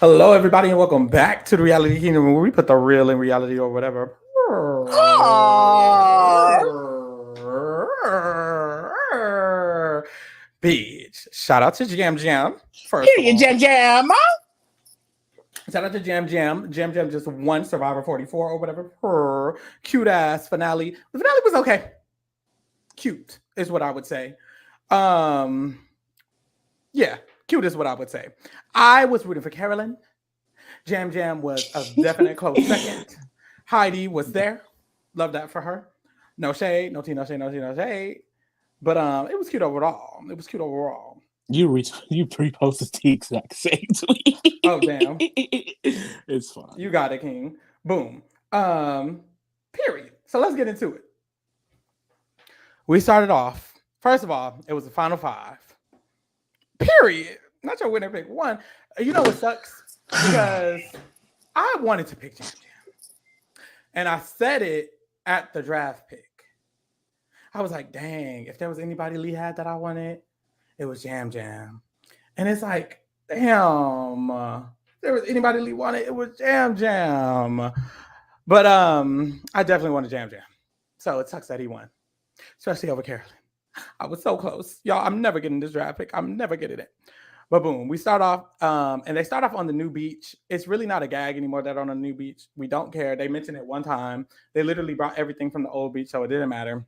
Hello, everybody, and welcome back to the Reality Kingdom, where we put the real in reality or whatever. Aww. Bitch. Shout out to Jam Jam, first of Period, all. Jam Jam. Shout out to Jam Jam. Jam Jam just won Survivor 44 or whatever. Cute ass finale. The finale was okay. Cute is what I would say. Um, yeah, cute is what I would say. I was rooting for Carolyn. Jam Jam was a definite close second. Heidi was there. Love that for her. No shade, no tea, no shade, no tea, no shade. But it was cute overall. It was cute overall. You reposted the exact same tweet. Oh damn. It's fine. You got it, King. Boom. Period. So let's get into it. We started off. First of all, it was the final five. Period. Not your winner pick one. You know what sucks? Because I wanted to pick Jam Jam. And I said it at the draft pick. I was like, dang, if there was anybody Lee had that I wanted, it was Jam Jam. And it's like, damn, if there was anybody Lee wanted, it was Jam Jam. But I definitely wanted Jam Jam. So it sucks that he won, especially over Carolyn. I was so close. Y'all, I'm never getting this draft pick. I'm never getting it. But boom, we start off, and they start off on the new beach. It's really not a gag anymore that on a new beach. We don't care. They mentioned it one time. They literally brought everything from the old beach, so it didn't matter.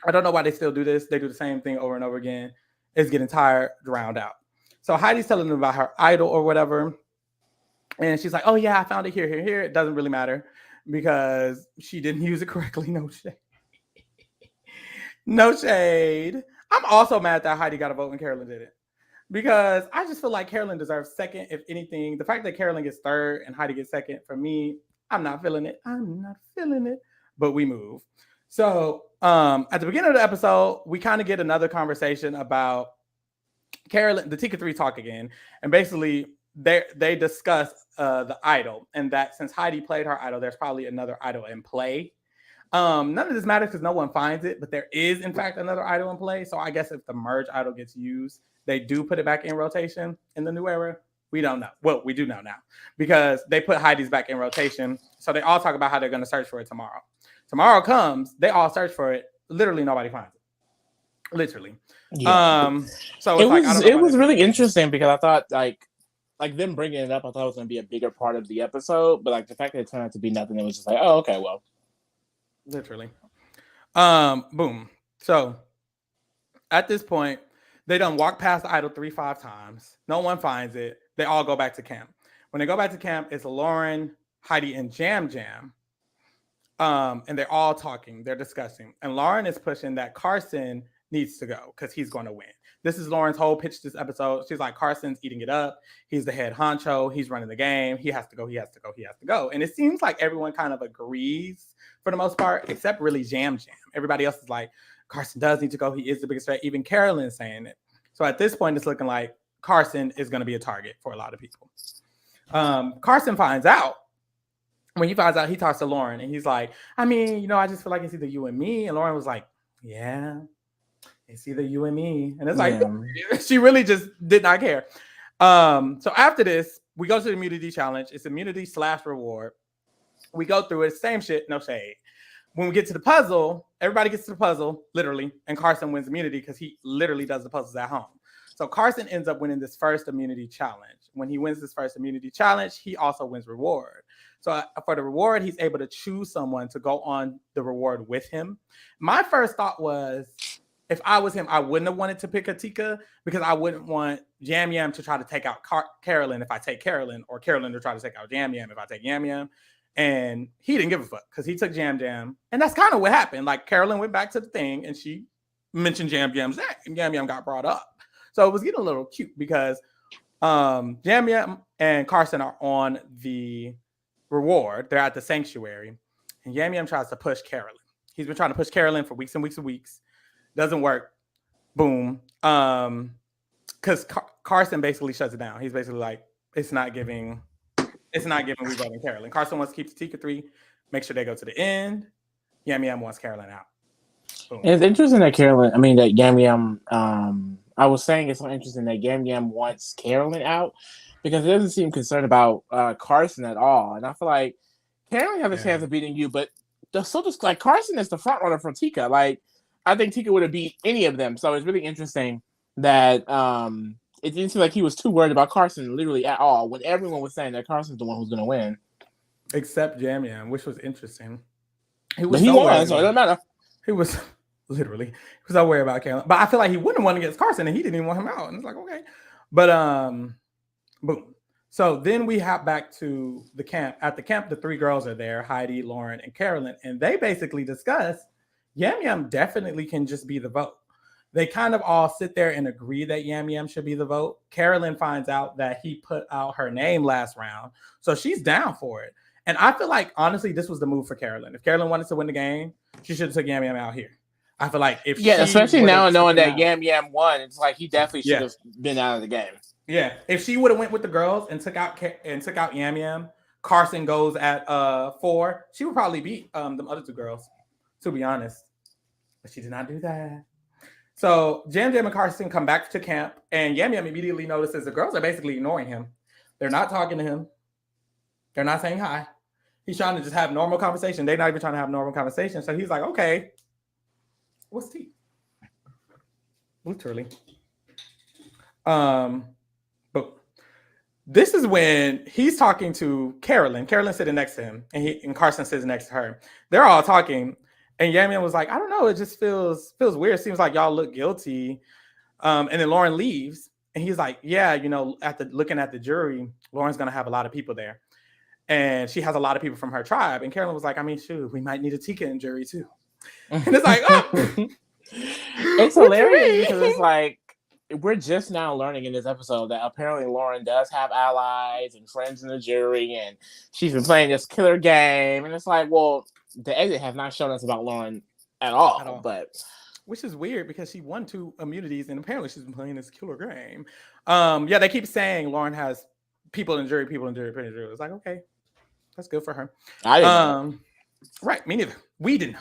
I don't know why they still do this. They do the same thing over and over again. It's getting tired, drowned out. So Heidi's telling them about her idol or whatever. And she's like, oh, yeah, I found it here. It doesn't really matter because she didn't use it correctly. No shade. No shade. I'm also mad that Heidi got a vote when Carolyn did it because I just feel like Carolyn deserves second, if anything. The fact that Carolyn gets third and Heidi gets second, for me, I'm not feeling it. I'm not feeling it. But we move. So at the beginning of the episode, we kind of get another conversation about Carolyn, the Tika 3 talk again. And basically, they discuss the idol and that since Heidi played her idol, there's probably another idol in play. None of this matters because no one finds it, but there is, in fact, another idol in play. So I guess if the merge idol gets used, they do put it back in rotation in the new era. We don't know. Well, we do know now because they put Heidi's back in rotation. So they all talk about how they're going to search for it tomorrow. Tomorrow comes, they all search for it. Literally, nobody finds it. Literally. Yeah. So it was really interesting because I thought like them bringing it up, I thought it was going to be a bigger part of the episode, but like the fact that it turned out to be nothing, it was just like, oh, okay, well. Literally. Boom. So at this point, they done walk past the idol 3-5 times. No one finds it. They all go back to camp. When they go back to camp, it's Lauren, Heidi, and Jam Jam. And they're all talking. They're discussing. And Lauren is pushing that Carson needs to go because he's going to win. This is Lauren's whole pitch this episode. She's like, Carson's eating it up. He's the head honcho. He's running the game. He has to go. He has to go. He has to go. And it seems like everyone kind of agrees for the most part, except really Jam Jam. Everybody else is like, Carson does need to go. He is the biggest threat. Even Carolyn's saying it. So at this point, it's looking like Carson is going to be a target for a lot of people. Carson finds out. When he finds out, he talks to Lauren and he's like, I mean, I just feel like it's either you and me. And Lauren was like, yeah, it's either you and me. And it's like, she really just did not care. So after this, we go to the immunity challenge. It's immunity / reward. We go through it. Same shit, no shade. When we get to the puzzle, everybody gets to the puzzle, literally, and Carson wins immunity because he literally does the puzzles at home. So Carson ends up winning this first immunity challenge. When he wins this first immunity challenge, he also wins reward. So for the reward, he's able to choose someone to go on the reward with him. My first thought was, if I was him, I wouldn't have wanted to pick a Tika because I wouldn't want Yam Yam to try to take out Carolyn if I take Carolyn, or Carolyn to try to take out Yam Yam if I take Yam Yam. And he didn't give a fuck because he took Jam Jam. And that's kind of what happened. Like, Carolyn went back to the thing and she mentioned Jam Jam's name and Yam Yam got brought up. So it was getting a little cute because Jam Yam and Carson are on the reward. They're at the sanctuary. And Yam Yam tries to push Carolyn. He's been trying to push Carolyn for weeks and weeks and weeks. Doesn't work. Boom. Because Carson basically shuts it down. He's basically like, it's not giving we voting Carolyn. Carson wants to keep the Tika 3, make sure they go to the end. Yam Yam wants Carolyn out. Boom. It's interesting that that Yam Yam, I was saying it's so interesting that Yam Yam wants Carolyn out because it doesn't seem concerned about Carson at all. And I feel like Cameron has a chance of beating you, but so just like Carson is the front runner for Tika. Like I think Tika would have beat any of them. So it's really interesting that it didn't seem like he was too worried about Carson literally at all when everyone was saying that Carson's the one who's going to win. Except Yam Yam, which was interesting. He won, so it doesn't matter. He was literally, he was not worried about Carolyn. But I feel like he wouldn't have won against Carson, and he didn't even want him out. And it's like, okay. But boom. So then we hop back to the camp. At the camp, the three girls are there, Heidi, Lauren, and Carolyn, and they basically discuss Yam Yam definitely can just be the vote. They kind of all sit there and agree that Yam Yam should be the vote. Carolyn finds out that he put out her name last round, so she's down for it. And I feel like, honestly, this was the move for Carolyn. If Carolyn wanted to win the game, she should have took Yam Yam out here. I feel like if especially now knowing that Yam Yam won, it's like he definitely should have been out of the game. Yeah, if she would have went with the girls and took out Yam Yam, Carson goes at 4. She would probably beat the other two girls, to be honest. But she did not do that. So Yam Yam and Carson come back to camp, and Yam Yam immediately notices the girls are basically ignoring him. They're not talking to him. They're not saying hi. He's trying to just have normal conversation. They're not even trying to have normal conversation. So he's like, okay, what's tea? Literally. But this is when he's talking to Carolyn. Carolyn sitting next to him, and Carson sits next to her. They're all talking, and Yam Yam was like, I don't know, it just feels weird. Seems like y'all look guilty. And then Lauren leaves, and he's like, yeah, looking at the jury, Lauren's gonna have a lot of people there. And she has a lot of people from her tribe. And Carolyn was like, I mean, shoot, we might need a Tika in jury too. And it's like, oh. It's hilarious because it's like, we're just now learning in this episode that apparently Lauren does have allies and friends in the jury. And she's been playing this killer game. And it's like, well, the exit has not shown us about Lauren at all. But which is weird because she won 2 immunities. And apparently she's been playing this killer game. Yeah, they keep saying Lauren has people in jury. It's like, okay. That's good for her. I didn't know. Right, me neither. We didn't know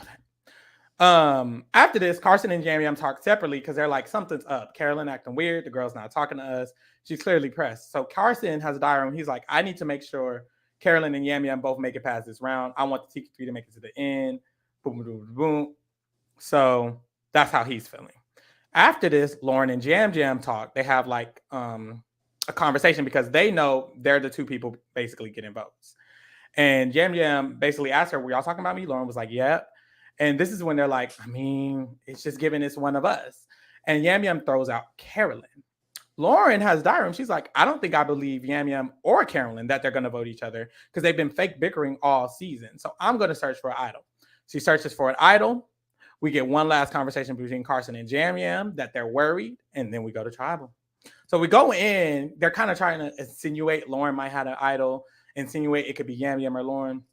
that. After this, Carson and Yam Yam talk separately because they're like, something's up. Carolyn acting weird. The girl's not talking to us. She's clearly pressed. So Carson has a diary. He's like, I need to make sure Carolyn and Yam Yam both make it past this round. I want the TK3 to make it to the end. Boom, boom, boom, boom. So that's how he's feeling. After this, Lauren and Yam Yam talk. They have like a conversation because they know they're the 2 people basically getting votes. And Yam Yam basically asked her, were y'all talking about me? Lauren was like, yep. And this is when they're like, I mean, it's just giving it's one of us. And Yam Yam throws out Carolyn. Lauren has diary. She's like, I don't think I believe Yam Yam or Carolyn that they're going to vote each other because they've been fake bickering all season. So I'm going to search for an idol. She searches for an idol. We get one last conversation between Carson and Yam Yam that they're worried. And then we go to tribal. So we go in. They're kind of trying to insinuate Lauren might have an idol. Insinuate it could be Yam Yam or Lauren.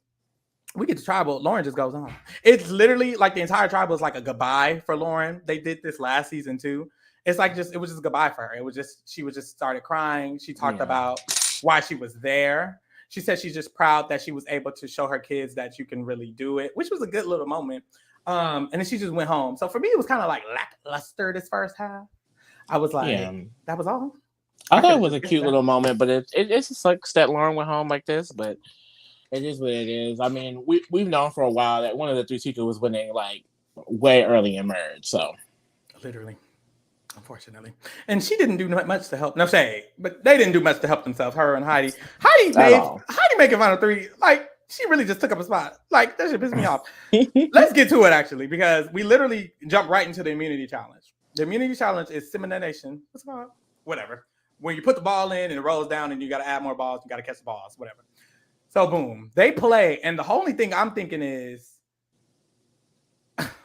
We get to tribal. Lauren just goes on. It's literally like the entire tribal is like a goodbye for Lauren. They did this last season too. It's like it was just goodbye for her. It was just she started crying. She talked about why she was there. She said she's just proud that she was able to show her kids that you can really do it, which was a good little moment. And then she just went home. So for me, it was kind of like lackluster this first half. I was like, that was all. I thought it was a cute little moment, but it's just like that Lauren went home like this, but it is what it is. I mean, we've known for a while that one of the 3 Tika was winning like way early in Merge, so literally, unfortunately, and she didn't do much to help. No shade, but they didn't do much to help themselves. Her and Heidi. Heidi making final 3. Like she really just took up a spot. Like that should piss me off. Let's get to it actually, because we literally jumped right into the immunity challenge. The immunity challenge is Semination. What's it called? Whatever. When you put the ball in and it rolls down and you got to add more balls, you got to catch the balls, whatever. So boom, they play. And the only thing I'm thinking is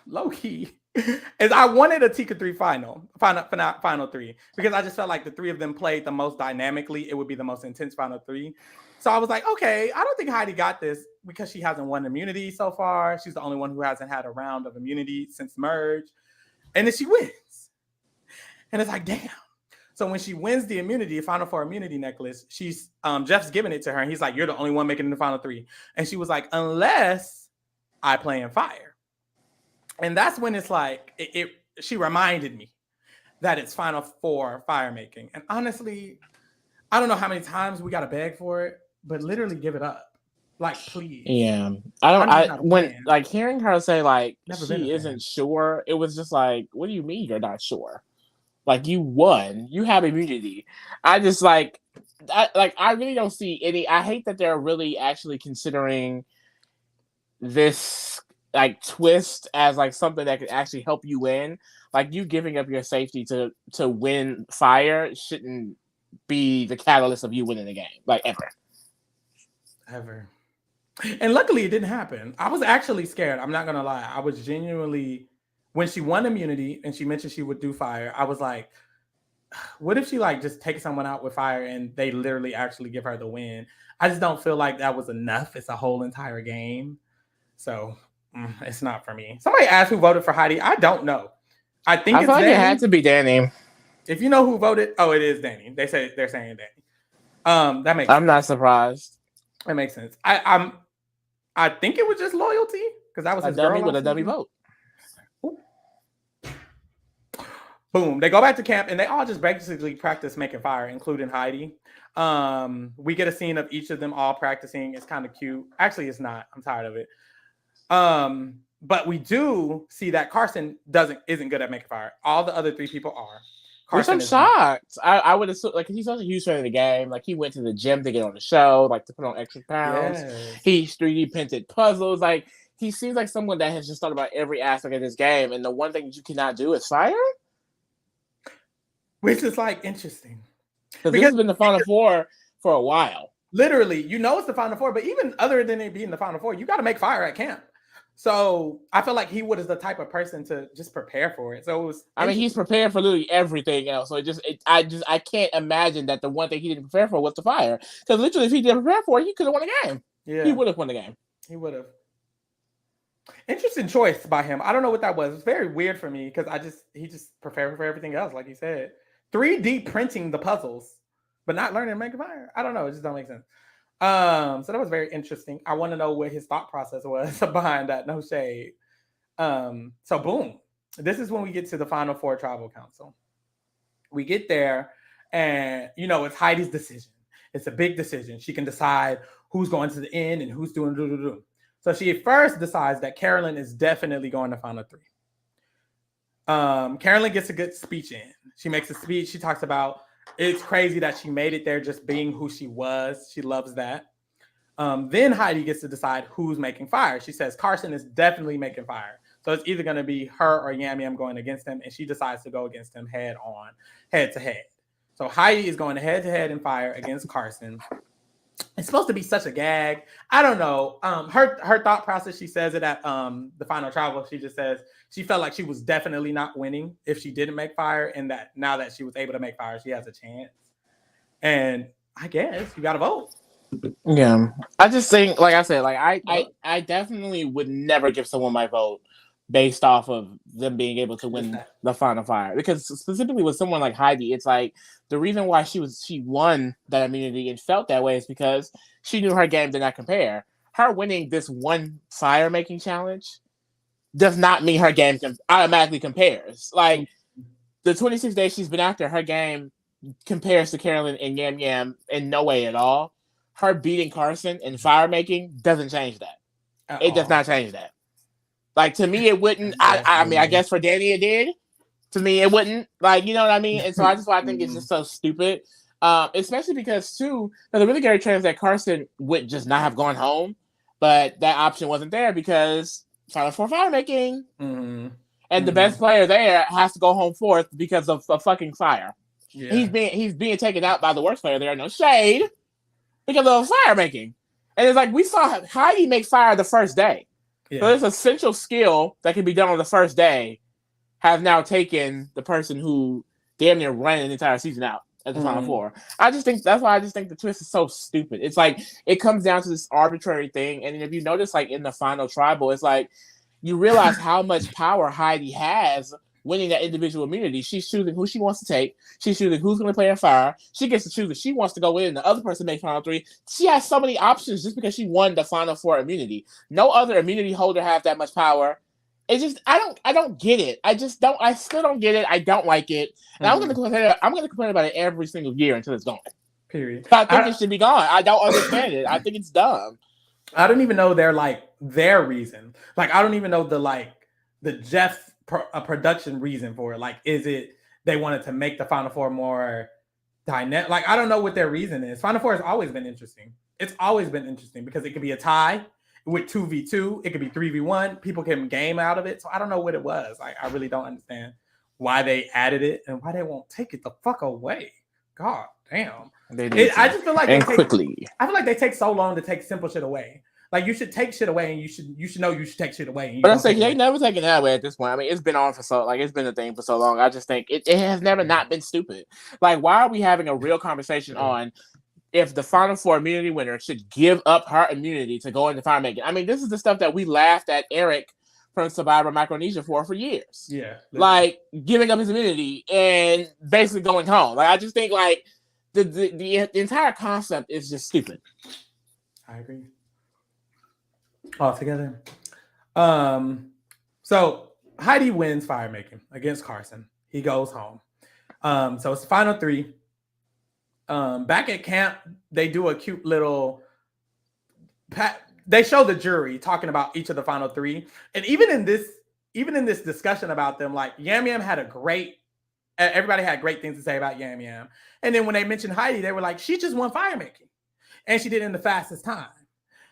low key is I wanted a Tika 3 final 3 because I just felt like the 3 of them played the most dynamically. It would be the most intense final 3. So I was like, okay, I don't think Heidi got this because she hasn't won immunity so far. She's the only one who hasn't had a round of immunity since Merge. And then she wins. And it's like, damn. So when she wins the immunity, Final 4 immunity necklace, she's Jeff's giving it to her. And he's like, you're the only one making it in the final 3. And she was like, unless I play in fire. And that's when it's like, she reminded me that it's Final 4 fire making. And honestly, I don't know how many times we gotta beg for it, but literally give it up. Like, please. Yeah, I'm just I not a when fan. like hearing her say like Never been a she isn't fan. sure, it was just like, what do you mean you're not sure? Like you won, you have immunity. I just I really don't see any. I hate that they're really actually considering this like twist as like something that could actually help you win. Like you giving up your safety to win fire shouldn't be the catalyst of you winning the game, like ever. Ever. And luckily it didn't happen. I was actually scared. I'm not gonna lie. I was genuinely when she won immunity and she mentioned she would do fire, I was like, what if she like just takes someone out with fire and they literally actually give her the win? I just don't feel like that was enough. It's a whole entire game. So it's not for me. Somebody asked who voted for Heidi. I don't know. I think I it's feel like Danny. it had to be Danny. If you know who voted, oh, it is Danny. They're saying Danny. That makes I'm sense. not surprised. That makes sense. I think it was just loyalty because that was A his dummy girl with a last dummy season. vote. Boom. They go back to camp and they all just basically practice making fire, including Heidi. We get a scene of each of them all practicing. It's kind of cute. Actually, it's not. I'm tired of it. But we do see that Carson isn't good at making fire. All the other three people are. Which I'm shocked. I would assume like he's such a huge fan of the game. Like he went to the gym to get on the show, like to put on extra pounds. Yes. He's 3D printed puzzles. Like he seems like someone that has just thought about every aspect of this game. And the one thing that you cannot do is fire. Which is like interesting. Because this has been the Final Four for a while. Literally, it's the Final Four, but even other than it being the Final Four, you got to make fire at camp. So I feel like he was the type of person to just prepare for it. So it was. I mean, he's prepared for literally everything else. So I can't imagine that the one thing he didn't prepare for was the fire. Because literally, if he didn't prepare for it, he could have won the game. Yeah, he would have won the game. He would have. Interesting choice by him. I don't know what that was. It's very weird for me because he just prepared for everything else, like he said. 3D printing the puzzles, but not learning to make a fire. I don't know. It just don't make sense. So that was very interesting. I want to know what his thought process was behind that. No shade. So boom. This is when we get to the Final Four Tribal Council. We get there and, it's Heidi's decision. It's a big decision. She can decide who's going to the end and who's doing do. So she first decides that Carolyn is definitely going to Final Three. Carolyn gets a good speech in. She makes a speech. She talks about it's crazy that she made it there just being who she was. She loves that. Then Heidi gets to decide who's making fire. She says Carson is definitely making fire. So it's either going to be her or Yam Yam going against him, and she decides to go against him head to head. So Heidi is going head to head in fire against Carson. It's supposed to be such a gag. I don't know. Her thought process, she says it at the Final Tribal. She just says she felt like she was definitely not winning if she didn't make fire, and that now that she was able to make fire, she has a chance. And I guess you got to vote. Yeah, I just think, like I said, like I definitely would never give someone my vote based off of them being able to win the Final Fire, because specifically with someone like Heidi, it's like the reason why she won that immunity and felt that way is because she knew her game did not compare. Her winning this one fire making challenge does not mean her game automatically compares. Like the 26 days she's been out there, her game compares to Carolyn and Yam Yam in no way at all. Her beating Carson in fire making doesn't change that. It does not change that. Like, to me, it wouldn't. I mean, I guess for Danny it did. To me, it wouldn't. Like, you know what I mean? And so I think it's just so stupid. Especially because, too, the really great chance that Carson would just not have gone home. But that option wasn't there because Final Four fire making. Mm-hmm. And the best player there has to go home fourth because of a fucking fire. Yeah. He's being taken out by the worst player there. No shade. Because of fire making. And it's like, we saw Heidi make fire the first day. Yeah. So this essential skill that can be done on the first day have now taken the person who damn near ran an entire season out at the Final Four. That's why I just think the twist is so stupid. It's like, it comes down to this arbitrary thing. And if you notice, like in the Final Tribal, it's like, you realize how much power Heidi has winning that individual immunity. She's choosing who she wants to take. She's choosing who's going to play in fire. She gets to choose if she wants to go in and the other person makes Final Three. She has so many options just because she won the Final Four immunity. No other immunity holder has that much power. It's just, I don't get it. I still don't get it. I don't like it. And I'm going to complain about it every single year until it's gone. Period. I think it should be gone. I don't understand it. I think it's dumb. I don't even know their reason. Like, I don't even know the Jeff production reason for it. Like, is it they wanted to make the Final Four more dynamic? Like, I don't know what their reason is. Final Four has always been interesting. It's always been interesting because it could be a tie with 2v2. It could be 3v1. People can game out of it. So I don't know what it was. Like, I really don't understand why they added it and why they won't take it the fuck away. God damn. I just feel like quickly. I feel like they take so long to take simple shit away. Like, you should take shit away, and you should know you should take shit away. But I say they never taken that away at this point. I mean, it's been on for it's been a thing for so long. I just think it has never not been stupid. Like, why are we having a real conversation on if the Final Four immunity winner should give up her immunity to go into fire making? I mean, this is the stuff that we laughed at Eric from Survivor Micronesia for years. Yeah, literally. Like giving up his immunity and basically going home. Like, I just think like the entire concept is just stupid. I agree. Altogether. So Heidi wins fire making against Carson. He goes home. So it's the final three. Back at camp, they do a cute little they show the jury talking about each of the final three. And even in this discussion about them, like Yam Yam everybody had great things to say about Yam Yam. And then when they mentioned Heidi, they were like, she just won fire making. And she did it in the fastest time.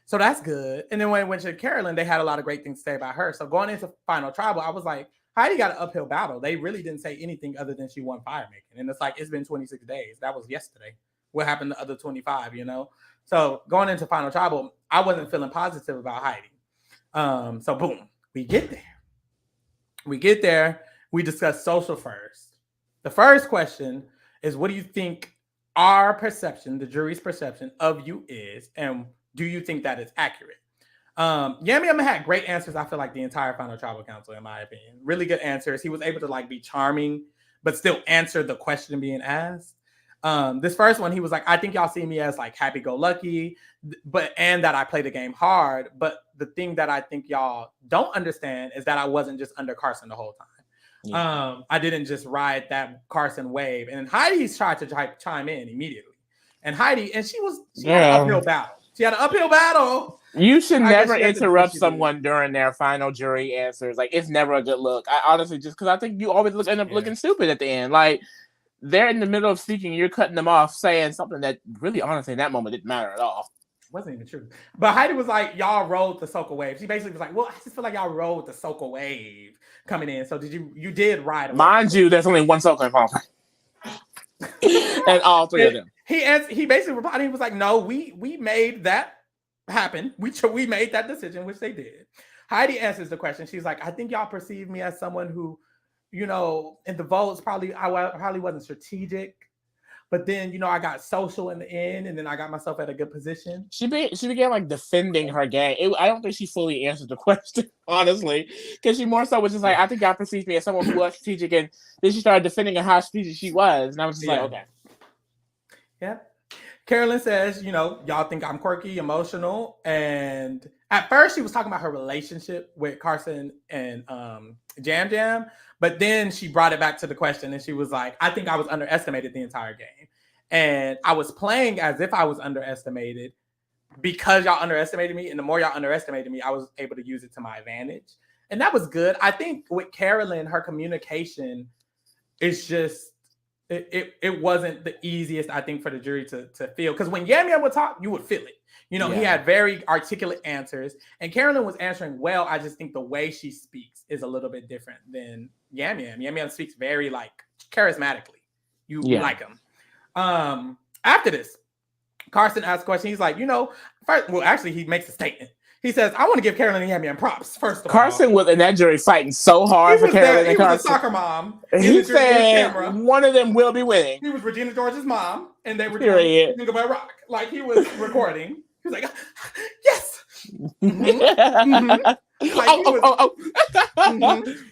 So that's good. And then when it went to Carolyn, they had a lot of great things to say about her. So going into final tribal, I was like, Heidi got an uphill battle. They really didn't say anything other than she won fire making. And it's like, it's been 26 days. That was yesterday. What happened to the other 25, you know? So going into final tribal, I wasn't feeling positive about Heidi. So boom, we get there. We discuss social first. The first question is, what do you think our perception, the jury's perception of you is? And do you think that is accurate? Yam Yam had great answers. I feel like the entire final tribal council, in my opinion, really good answers. He was able to like be charming, but still answer the question being asked. This first one, he was like, I think y'all see me as like happy-go-lucky, and that I play the game hard. But the thing that I think y'all don't understand is that I wasn't just under Carson the whole time. Yeah. I didn't just ride that Carson wave. And Heidi's tried to chime in immediately. And Heidi, and she had an uphill battle. She had an uphill battle. You should never interrupt someone during their final jury answers. Like, it's never a good look. I honestly, just because I think you always end up looking stupid at the end. Like, they're in the middle of speaking, you're cutting them off, saying something that really, honestly, in that moment didn't matter at all. It wasn't even true. But Heidi was like, y'all rode the Soca wave. She basically was like, well, I just feel like y'all rode the Soca wave coming in. So you did ride. Mind you, there's only one Soca in Palm. And all three of them. He basically replied, he was like, no, we made that happen. We made that decision, which they did. Heidi answers the question. She's like, I think y'all perceive me as someone who, you know, in the votes, I probably wasn't strategic. But then, you know, I got social in the end, and then I got myself at a good position. She began like defending her game. I don't think she fully answered the question, honestly, because she more so was just like, I think y'all perceived me as someone who was strategic, and then she started defending how strategic she was, and I was just like, okay. Yeah. Carolyn says, you know, y'all think I'm quirky, emotional, and at first she was talking about her relationship with Carson and Jam Jam, but then she brought it back to the question, and she was like, I think I was underestimated the entire game, and I was playing as if I was underestimated because y'all underestimated me, and the more y'all underestimated me, I was able to use it to my advantage, and that was good. I think with Carolyn, her communication is just it wasn't the easiest, I think, for the jury to feel. Because when Yam Yam would talk, you would feel it. You know, he had very articulate answers. And Carolyn was answering well. I just think the way she speaks is a little bit different than Yam Yam. Yam Yam speaks very, like, charismatically. You like him. After this, Carson asks a question. He's like, you know, actually, he makes a statement. He says, I want to give Carolyn and Yam Yam props, first of all. Carson was in that jury fighting so hard for Carolyn and Carson. He was a soccer mom. He said one of them will be winning. He was Regina George's mom, and they were doing Jingle Bell Rock. Like, he was recording. He was like, yes! Mm-hmm. Like,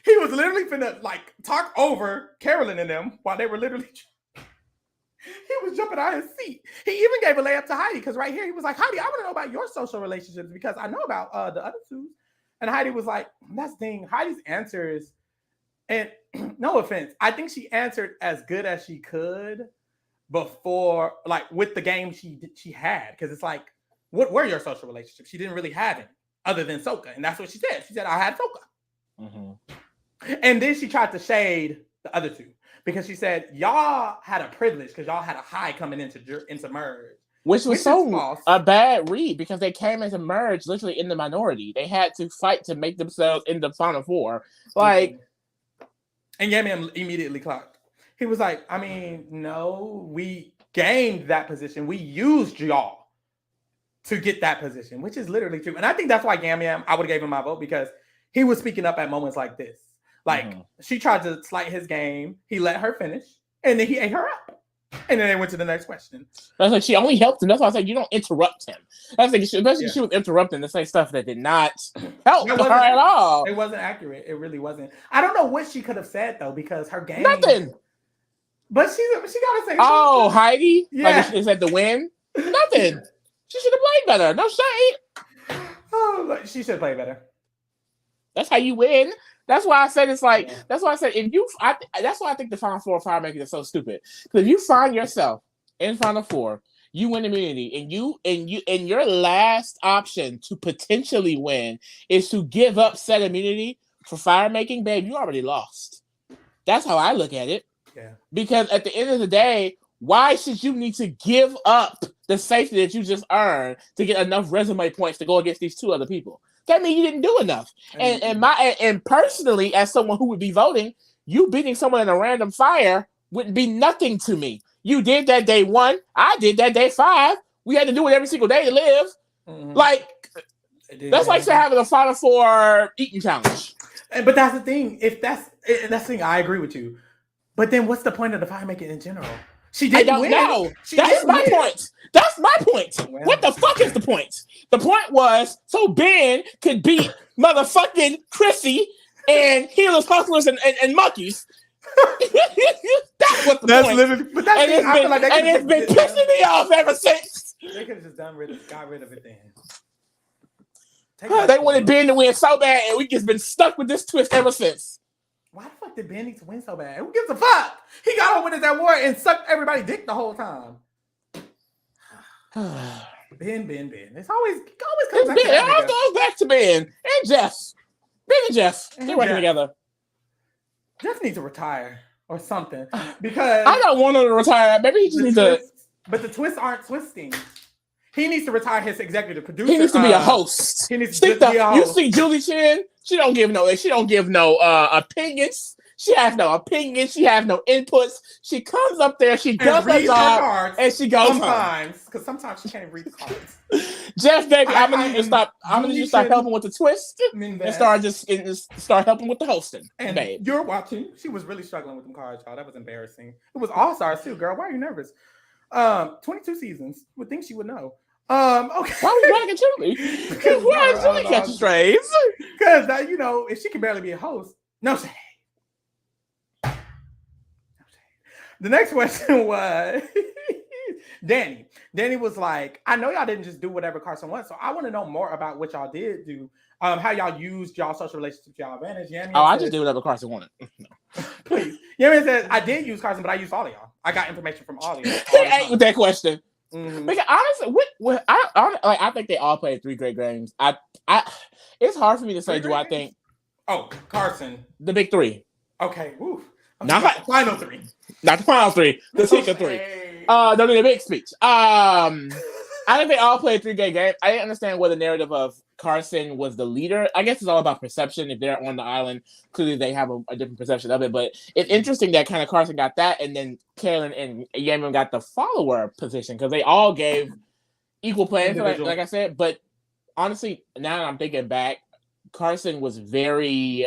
he was literally finna, like, talk over Carolyn and them while they were literally... He was jumping out of his seat. He even gave a layup to Heidi, because right here he was like, Heidi, I want to know about your social relationships because I know about the other two. And Heidi was like, that's the thing. Heidi's answers, and no offense, I think she answered as good as she could, before, like with the game she had, because it's like, what were your social relationships? She didn't really have any other than Soka, and that's what she said. She said, I had Soka. Mm-hmm. And then she tried to shade the other two because she said y'all had a privilege because y'all had a high coming into merge, which was a bad read because they came into merge literally in the minority. They had to fight to make themselves in the Final Four. Like, and Yamiam immediately clocked. He was like, I mean, no, we gained that position. We used y'all to get that position, which is literally true. And I think that's why Yamiam, I would have gave him my vote because he was speaking up at moments like this. Like, she tried to slight his game. He let her finish, and then he ate her up. And then they went to the next question. That's like she only helped him. That's why I said you don't interrupt him. That's like, especially she was interrupting to say stuff that did not help her at all. It wasn't accurate. It really wasn't. I don't know what she could have said though, because her game nothing. But she gotta say. Oh, Heidi, yeah, like, is that the win? Nothing. She should have played better. No shade. Oh, she should play better. That's how you win. That's why I said it's like. That's why I said that's why I think the Final Four fire making is so stupid. Because if you find yourself in Final Four, you win immunity, and your last option to potentially win is to give up said immunity for fire making, babe, you already lost. That's how I look at it. Yeah. Because at the end of the day, why should you need to give up the safety that you just earned to get enough resume points to go against these two other people? That means you didn't do enough. And personally, as someone who would be voting, you beating someone in a random fire wouldn't be nothing to me. You did that day 1. I did that day 5. We had to do it every single day to live. Mm-hmm. Like, that's like having a Final Four eating challenge. But that's the thing. That's the thing. I agree with you. But then what's the point of the fire making in general? She didn't win. Know. That's my point. That's my point. Well, what the fuck is the point? The point was so Ben could beat motherfucking Chrissy and Healers, Hustlers, and Monkeys. That's what the point. Literally, but that's and it's been pissing me off ever since. They could have just got rid of it then. They wanted Ben to win so bad, and we just been stuck with this twist ever since. Why the fuck did Ben need to win so bad? Who gives a fuck? He got on with that war and sucked everybody's dick the whole time. Ben. It's always comes back Ben. It all goes back to Ben and Jeff. Ben and Jeff. They're working together. Jeff needs to retire or something because I don't want him to retire. Maybe he just needs to. But the twists aren't twisting. He needs to retire his executive producer. He needs to be a host. He needs to be a host. You see Julie Chen? She don't give no opinions. She has no opinions. She has no inputs. She comes up there, she does her job, and she goes sometimes, because sometimes she can't read the cards. Jeff, baby, I'm gonna need you to stop helping with the twist and start helping with the hosting. And babe, you're watching. She was really struggling with them cards, y'all. That was embarrassing. It was All Stars too, girl. Why are you nervous? 22 seasons. Would think she would know. Okay. Why are you dragging Julie? Because why is Julie catching strays? Because if she can barely be a host, no shade. The next question was Danny. Danny was like, I know y'all didn't just do whatever Carson wants, so I want to know more about what y'all did do. How y'all used y'all social relationships to y'all advantage. I just did whatever Carson wanted. No. Please. Yamian says, I did use Carson, but I used all of y'all. I got information from all of y'all. He ate with that question. Mm-hmm. Because honestly, I think they all played 3 great games. It's hard for me to say. Do I think? Oh, Carson, the big 3. Okay, woo. Not the final 3. Not the final 3. The Tika 3. Don't need a big speech. I think they all played 3 great games. I didn't understand where the narrative of Carson was the leader. I guess it's all about perception. If they're on the island, clearly they have a different perception of it. But it's interesting that kind of Carson got that, and then Kaylin and Yamian got the follower position because they all gave equal play, like I said. But honestly, now that I'm thinking back, Carson was very...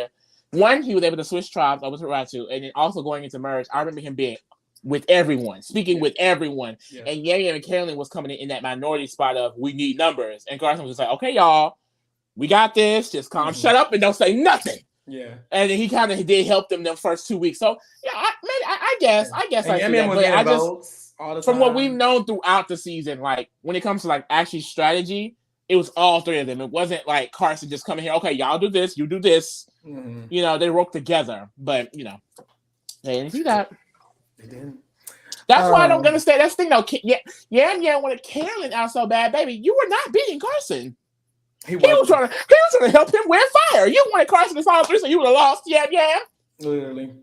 One, he was able to switch tribes. I was right to, and then also going into merge. I remember him being with everyone, speaking with everyone. Yeah. And Yamian and Kaylin was coming in that minority spot of we need numbers, and Carson was just like, "Okay, y'all, we got this. Just shut up and don't say nothing." Yeah. And then he kind of did help them first 2 weeks. So yeah, I guess I see that. But I just all the from what we've known throughout the season, like when it comes to like actually strategy, it was all 3 of them. It wasn't like Carson just coming here. Okay, y'all do this, you do this. Mm-hmm. They work together, but they didn't do that. They didn't. That's why I don't understand. That's the thing, though. Yam wanted Carolyn out so bad, baby. You were not beating Carson. He was trying to help him win fire. You wanted Carson to follow through, so you would have lost Yam. Literally.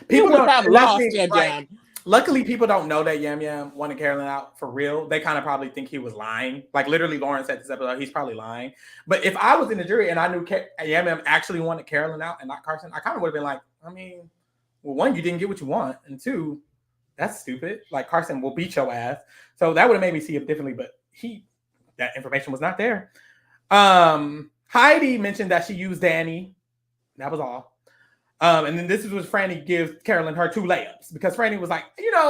People would have lost Yam. Luckily, people don't know that Yam wanted Carolyn out for real. They kind of probably think he was lying. Like, literally, Lauren said this episode, he's probably lying. But if I was in the jury and I knew Yam actually wanted Carolyn out and not Carson, I kind of would have been like, I mean, well, one, you didn't get what you want. And two, that's stupid. Like, Carson will beat your ass. So that would have made me see it differently. But that information was not there. Heidi mentioned that she used Danny. That was all. And then this is when Franny gives Carolyn her 2 layups because Franny was like,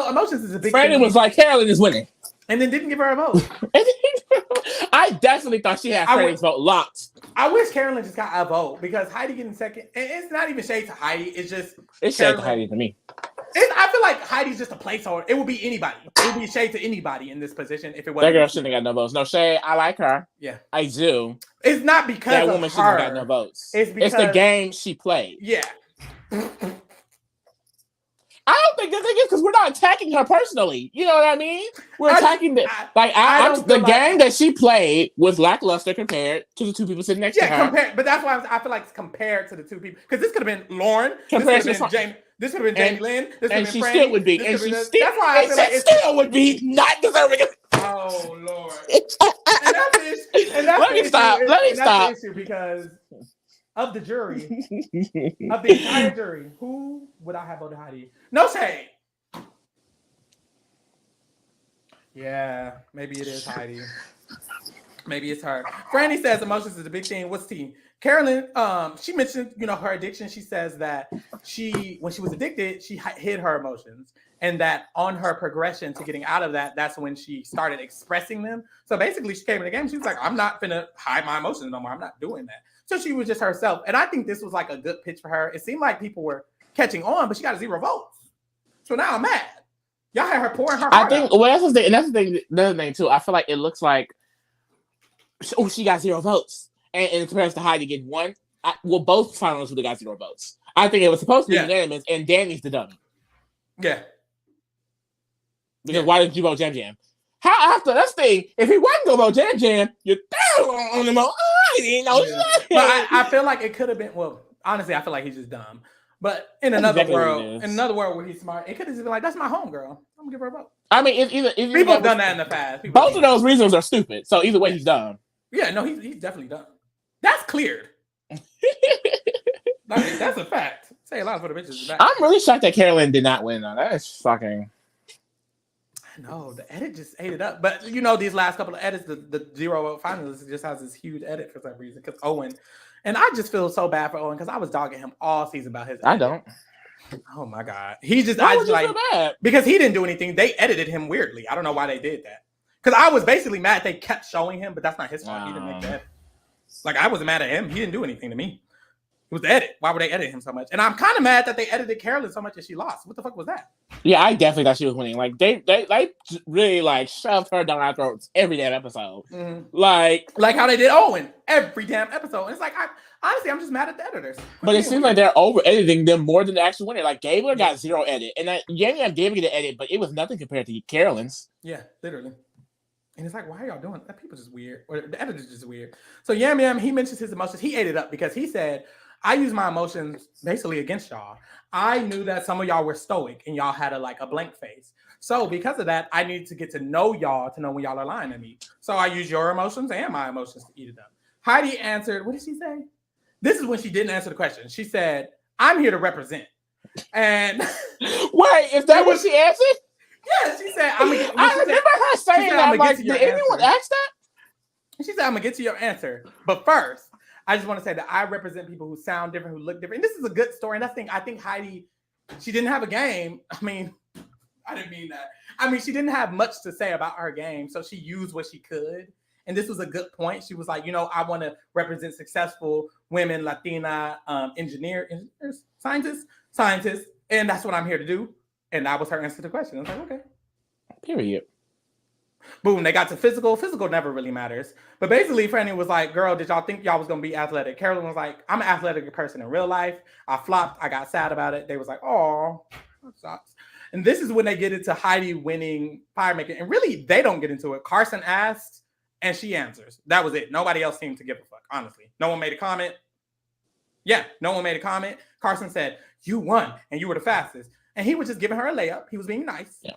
emotions is a big thing. Franny was like, Carolyn is winning. And then didn't give her a vote. I definitely thought she had Franny's vote locked. I wish Carolyn just got a vote because Heidi getting second. And it's not even shade to Heidi. It's just shade to Heidi to me. I feel like Heidi's just a placeholder. It would be anybody. It would be shade to anybody in this position if it wasn't. That girl shouldn't have got no votes. No shade. I like her. Yeah, I do. It's not because that of woman her. shouldn't have got no votes. It's the game she played. Yeah. I don't think the thing is because we're not attacking her personally. You know what I mean? We're attacking the game that she played was lackluster compared to the 2 people sitting next to her. But that's why I feel like it's compared to the 2 people because this could have been Lauren. This could have been Jamie Lynn. This and she still would be. That's why I feel like it still would be not deserving. Oh Lord! Let me stop. The issue because of the jury, of the entire jury, who would I have voted Heidi? No shade. Yeah, maybe it is Heidi. Maybe it's her. Franny says emotions is a big thing. What's T? Carolyn, she mentioned, her addiction. She says that when she was addicted, she hid her emotions. And that on her progression to getting out of that, that's when she started expressing them. So basically, she came in the game. She was like, I'm not going to hide my emotions no more. I'm not doing that. So she was just herself. And I think this was like a good pitch for her. It seemed like people were catching on, but she got 0 votes. So now I'm mad. Y'all had her pouring her heart out. Well, that's the thing. And that's the thing, another thing, too. I feel like it looks like, she got 0 votes. And in comparison to Heidi getting 1, both finalists would have got 0 votes. I think it was supposed to be unanimous, and Danny's the dummy. Yeah. Because why didn't you vote Jam Jam? How after this thing, if he wasn't going to vote Jam Jam, you're on him. I didn't know that. But I feel like it could have been, honestly, I feel like he's just dumb. But in another world where he's smart, it could have just been like, that's my homegirl. I'm going to give her a vote. I mean, it's people have done that in the past. Both of those reasons are stupid. So either way, he's dumb. Yeah, no, he's definitely dumb. That's cleared. That's a fact. Say a lot for the bitches. I'm really shocked that Carolyn did not win, though. That is fucking... No, the edit just ate it up. But these last couple of edits, the 0 vote finalists just has this huge edit for some reason. Because Owen, and I just feel so bad for Owen because I was dogging him all season about his edit. I don't. Oh my God. He just so bad? Because he didn't do anything. They edited him weirdly. I don't know why they did that. Because I was basically mad they kept showing him, but that's not his fault. He didn't make that. Like, I wasn't mad at him. He didn't do anything to me. It was the edit. Why would they edit him so much? And I'm kind of mad that they edited Carolyn so much that she lost. What the fuck was that? Yeah, I definitely thought she was winning. Like they really shoved her down our throats every damn episode. Mm-hmm. Like how they did Owen every damn episode. And it's like, honestly, I'm just mad at the editors. But it seems like they're over editing them more than the actual winner. Like Gabler got 0 edit, and Yam gave me the edit, but it was nothing compared to Carolyn's. Yeah, literally. And it's like, why are y'all doing that? People just weird. Or the editor's just weird. So Yam, he mentions his emotions. He ate it up because he said, I use my emotions basically against y'all. I knew that some of y'all were stoic and y'all had a blank face. So because of that, I need to get to know y'all to know when y'all are lying to me. So I use your emotions and my emotions to eat it up. Heidi answered, what did she say? This is when she didn't answer the question. She said, I'm here to represent. And wait, is that what she answered? Yeah, she said, I remember her saying that. Like, did anyone ask that? She said, I'm going to get to your answer. But first, I just want to say that I represent people who sound different, who look different. And this is a good story. And I think Heidi, she didn't have a game. I mean, I didn't mean that. I mean, she didn't have much to say about her game. So she used what she could. And this was a good point. She was like, I want to represent successful women, Latina, engineers, scientists. And that's what I'm here to do. And that was her answer to the question. I was like, okay. Period. Boom, they got to physical. Physical never really matters. But basically, Franny was like, girl, did y'all think y'all was going to be athletic? Carolyn was like, I'm an athletic person in real life. I flopped. I got sad about it. They was like, oh, that sucks. And this is when they get into Heidi winning fire making. And really, they don't get into it. Carson asks and she answers. That was it. Nobody else seemed to give a fuck, honestly. No one made a comment. Yeah, no one made a comment. Carson said, you won and you were the fastest. And he was just giving her a layup. He was being nice. Yeah.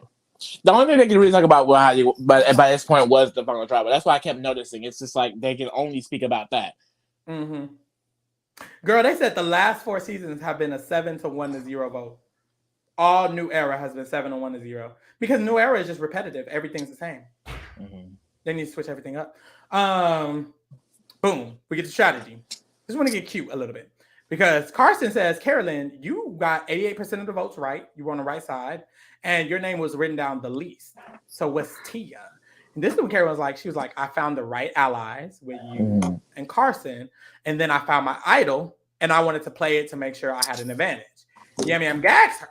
The only thing they can really talk about but by this point was the final tribal. That's why I kept noticing. It's just like they can only speak about that. Mm-hmm. Girl, they said the last 4 seasons have been a 7-1-0 vote. All New Era has been 7-1-0 because New Era is just repetitive. Everything's the same. Mm-hmm. They need to switch everything up. Boom. We get to strategy. Just want to get cute a little bit because Carson says, Carolyn, you got 88% of the votes right. You were on the right side, and your name was written down the least. So what's Tia? And this is what Carolyn was like. She was like, I found the right allies with you and Carson, and then I found my idol, and I wanted to play it to make sure I had an advantage. Yam Yam gags her.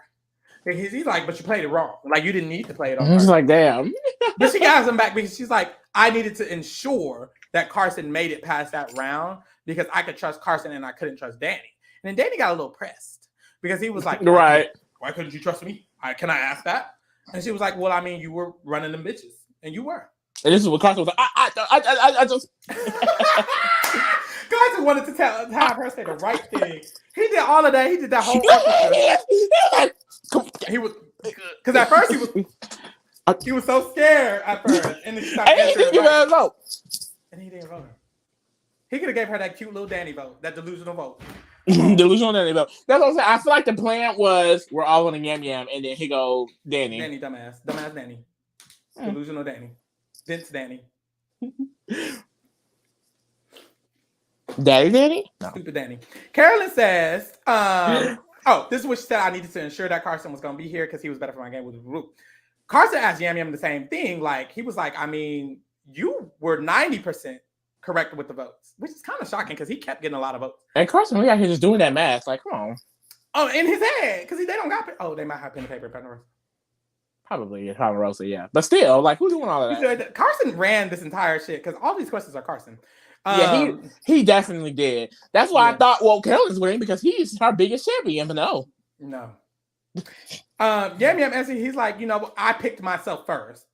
He's like, but you played it wrong. Like, you didn't need to play it on He's like, damn. But she gags him back because she's like, I needed to ensure that Carson made it past that round because I could trust Carson and I couldn't trust Danny. And then Danny got a little pressed because he was like, right. Why couldn't you trust me? Can I ask that? And she was like, well, I mean, you were running them bitches. And you were. And this is what Carson was like, I just... Carson wanted to have her say the right thing. He did all of that. He did that whole he was, because at first he was so scared at first. And then he stopped answering right. Vote. And he didn't vote her. He could have gave her that cute little Danny vote, that delusional vote. Delusional Danny vote. That's what I'm saying. I feel like the plan was we're all on a Yam Yam, and then he go Danny. Danny, dumbass Danny. Delusional Danny. Vince Danny. Danny? No. Stupid Danny. Carolyn says, this is what she said. I needed to ensure that Carson was going to be here because he was better for my game with the group. Carson asked Yam Yam the same thing. Like, he was like, I mean, you were 90% correct with the votes, which is kind of shocking because he kept getting a lot of votes. And Carson, we out here just doing that math. Like, come on. Oh, in his head, because they don't got they might have pen and paper in Penrose. Probably in Ponderosa, yeah. But still, like, who's doing all of that? Carson ran this entire shit because all these questions are Carson. Yeah, he definitely did. That's why I thought, well, Carolyn's winning because he's our biggest champion, but no. No. Yam Yam answered, he's like, I picked myself first.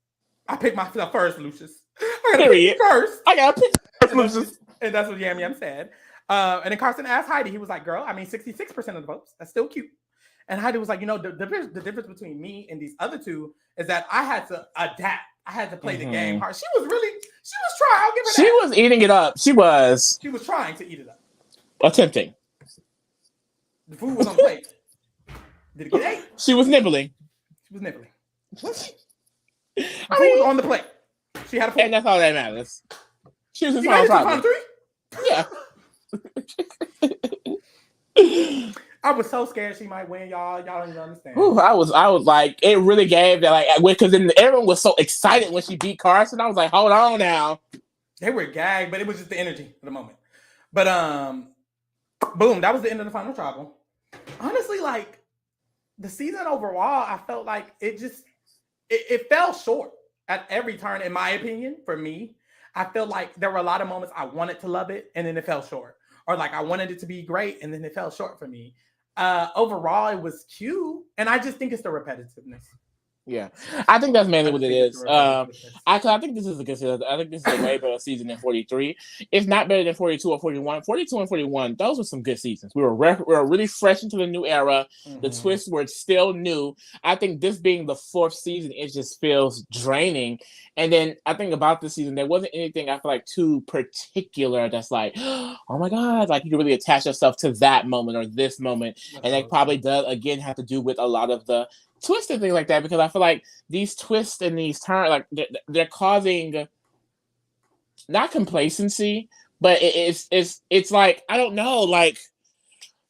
I picked myself first, Lucius. I gotta pick you first. I gotta pick first, Lucius. And that's what Yam Yam said. And then Carson asked Heidi, he was like, girl, I mean, 66% of the votes. That's still cute. And Heidi was like, the difference between me and these other two is that I had to adapt. I had to play the game hard. She was trying. I'll give her that. She was eating it up. She was trying to eat it up. Attempting. The food was on the plate. Did it get ate? She was nibbling. The food was on the plate. She had a food. And that's all that matters. She was in final three? Yeah. I was so scared she might win, y'all. Y'all don't even understand. Ooh, I was like, it really gave that, like, because then everyone was so excited when she beat Carson. I was like, hold on now. They were gagged, but it was just the energy for the moment. But boom, that was the end of the final tribal. Honestly, like, the season overall, I felt like it fell short at every turn, in my opinion. For me, I feel like there were a lot of moments I wanted to love it, and then it fell short. Or like I wanted it to be great, and then it fell short for me. Overall, it was cute, and I just think it's the repetitiveness. Yeah, I think that's mainly what it is. I think this is a good season. I think this is a way better season than 43. It's not better than 42 or 41. 42 and 41, those were some good seasons. We were really fresh into the new era. Mm-hmm. The twists were still new. I think this being the 4th season, it just feels draining. And then I think about this season, there wasn't anything I feel like too particular that's like, oh my God, like you can really attach yourself to that moment or this moment. And that probably does, again, have to do with a lot of the twists and things like that, because I feel like these twists and these turns, like they're causing not complacency, but it's like, I don't know, like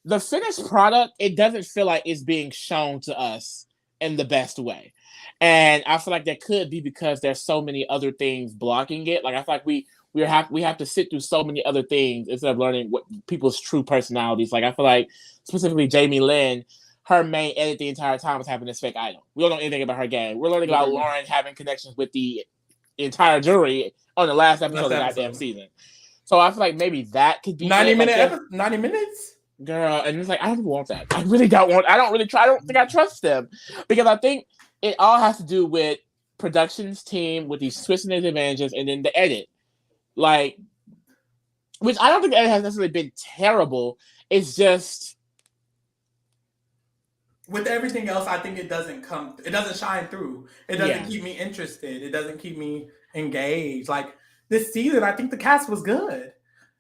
the finished product, it doesn't feel like it's being shown to us in the best way. And I feel like that could be because there's so many other things blocking it. Like I feel like we have to sit through so many other things instead of learning what people's true personalities. Like I feel like specifically Jamie Lynn, her main edit the entire time was having this fake idol. We don't know anything about her game. We're learning about Lauren having connections with the entire jury on the last episode of that damn season. So I feel like maybe that could be 90 minutes. girl, and it's like I don't want that. I really don't want. I don't think I trust them because I think it all has to do with production's team with these twists and advantages, and then the edit, like, which I don't think the edit has necessarily been terrible. It's just with everything else, I think it doesn't shine through. It doesn't keep me interested. It doesn't keep me engaged. Like this season, I think the cast was good.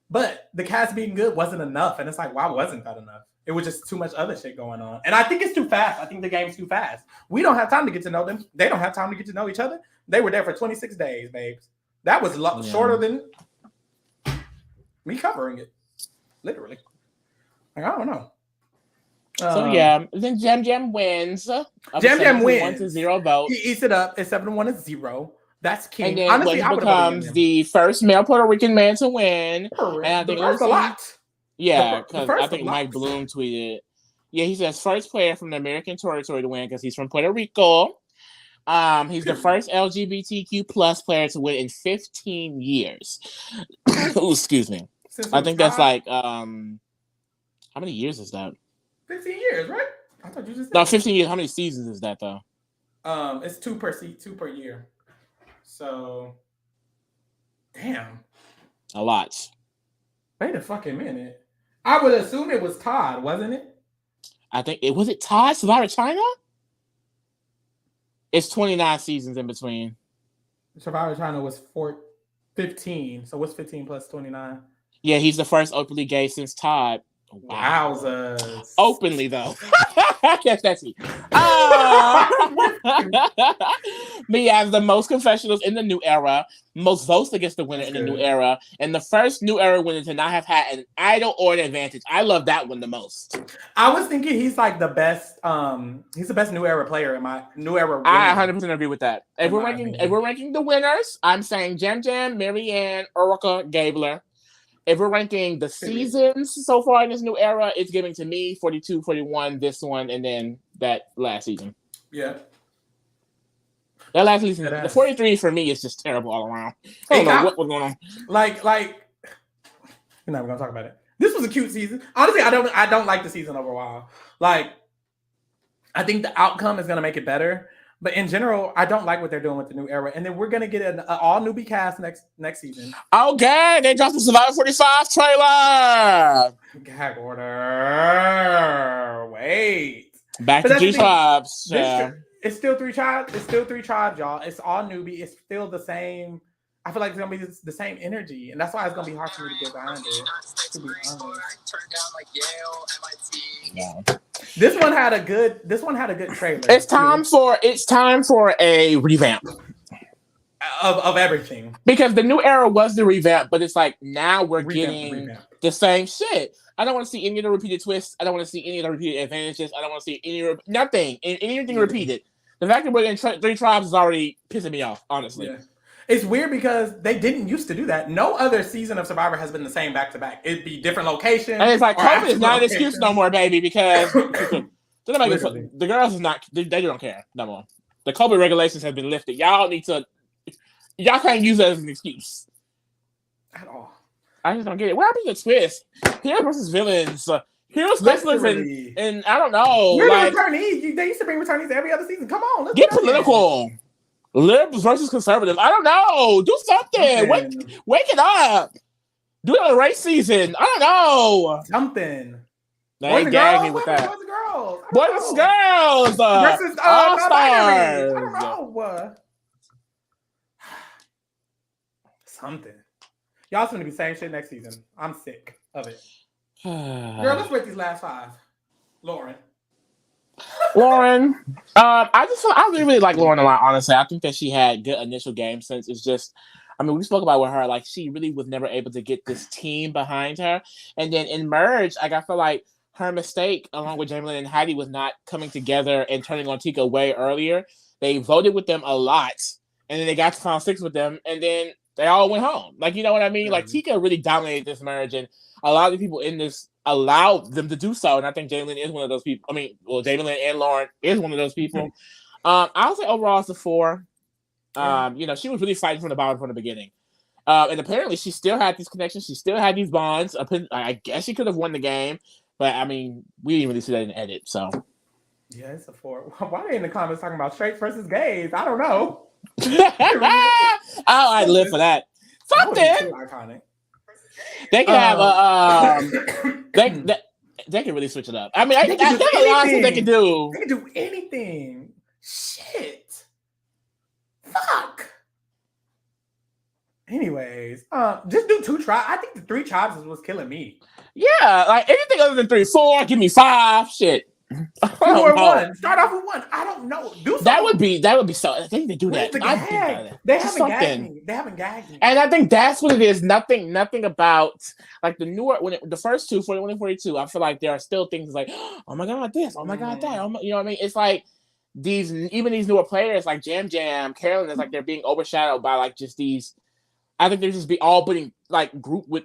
But the cast being good wasn't enough. And it's like, why wasn't that enough? It was just too much other shit going on. And I think it's too fast. I think the game's too fast. We don't have time to get to know them. They don't have time to get to know each other. They were there for 26 days, babes. That was shorter than me covering it. Literally. Like, I don't know. Then Jam Jam wins. Jam Jam wins. 1-0 vote. He eats it up. It's 7-1-0. That's king. And then honestly, he becomes the first male Puerto Rican man to win. And I think there's a lot. Yeah, because I think Mike Bloom tweeted. Yeah, he says first player from the American territory to win because he's from Puerto Rico. He's the first LGBTQ plus player to win in 15 years. Oh, excuse me. I think that's like how many years is that? 15 years, right? I thought you just said. No, 15 years. How many seasons is that though? It's 2 per year. So, damn. A lot. Wait a fucking minute. I would assume it was Todd, wasn't it? I think it was Todd Survivor China? It's 29 seasons in between. Survivor China was 15. So what's 15 plus 29? Yeah, he's the first openly gay since Todd. Wow. Wowzers. Openly though. Yes, that's me. Me has the most confessionals in the new era, most votes against the winner in the new era, and the first new era winner to not have had an idol or an advantage. I love that one the most. I was thinking he's like the best. He's the best new era player in my new era. Winner. I 100% agree with that. If we're ranking the winners, I'm saying Jam Jam, Marianne, Erica, Gabler. If we're ranking the seasons so far in this new era, it's giving to me 42, 41, this one, and then that last season. Yeah. That last season, the 43 for me is just terrible all around. I don't know what was going on. Like, we're not even gonna talk about it. This was a cute season. Honestly, I don't like the season overall. Like, I think the outcome is gonna make it better. But in general, I don't like what they're doing with the new era. And then we're going to get an all newbie cast next season. Okay, they dropped the Survivor 45 trailer. Gag order. Wait. Back to 3 tribes. It's still 3 tribes. It's still 3 tribes, y'all. It's all newbie. It's still the same. I feel like it's going to be the same energy. And that's why it's going to be hard for me to get behind it. To be honest. Yeah. This one had a good trailer. It's time for a revamp of everything. Because the new era was the revamp, but it's like now we're getting the same shit. I don't want to see any of the repeated twists. I don't want to see any of the repeated advantages. I don't want to see anything repeated. The fact that we're in 3 tribes is already pissing me off, honestly. Yeah. It's weird because they didn't used to do that. No other season of Survivor has been the same back to back. It'd be different locations. And it's like COVID is not an excuse no more, baby, because the girls is not. They don't care no more. The COVID regulations have been lifted. Y'all can't use that as an excuse at all. I just don't get it. What happened to twist? Hero versus villains. Heroes wrestlers and I don't know. You're like, the returnees. They used to bring returnees every other season. Come on, let's get political. Liberals versus conservatives. I don't know. Do something. Wake it up. Do it on a race season. I don't know. Something. They ain't gagging me with that. Boys and girls. Boys versus girls. Versus All Stars. I don't know. Something. Y'all going to be saying shit next season. I'm sick of it. Girl, let's rate these last 5. Lauren. I really like Lauren a lot, honestly. I think that she had good initial game sense. It's just, we spoke about with her, like, she really was never able to get this team behind her. And then in Merge, I feel like her mistake, along with Jamie Lynn and Heidi, was not coming together and turning on Tika way earlier. They voted with them a lot, and then they got to Final 6 with them, and then they all went home. Like, you know what I mean? Mm-hmm. Like, Tika really dominated this Merge, and a lot of the people in this allowed them to do so, and I think Jamie Lynn is one of those people. Jamie Lynn and Lauren is one of those people. I'll say overall it's a 4. She was really fighting from the bottom from the beginning. And apparently she still had these connections. She still had these bonds. I guess she could have won the game. But I mean, we didn't really see that in the edit, so. Yeah, it's a 4. Why are they in the comments talking about straights versus gays? I don't know. I'd live for that. That would be Something. too iconic. They can have a they can really switch it up. I mean, I think there's a lot of things they can do. They can do anything. Shit. Fuck. Anyways, just do 2 tribes. I think the 3 tribes is what's killing me. Yeah, like anything other than 3, 4, give me 5. Shit. 2 or 1. Start off with 1. I don't know. Do that would be so. I think they do that. The gag? They haven't gagged me. They haven't gagged me. And I think that's what it is. Nothing about like the newer the first 2, 41 and 42. I feel like there are still things like, oh my god, this, oh my god, that. Oh my, you know what I mean? It's like these newer players like Jam Jam, Carolyn is like they're being overshadowed by like just these. I think they're just be all putting like group with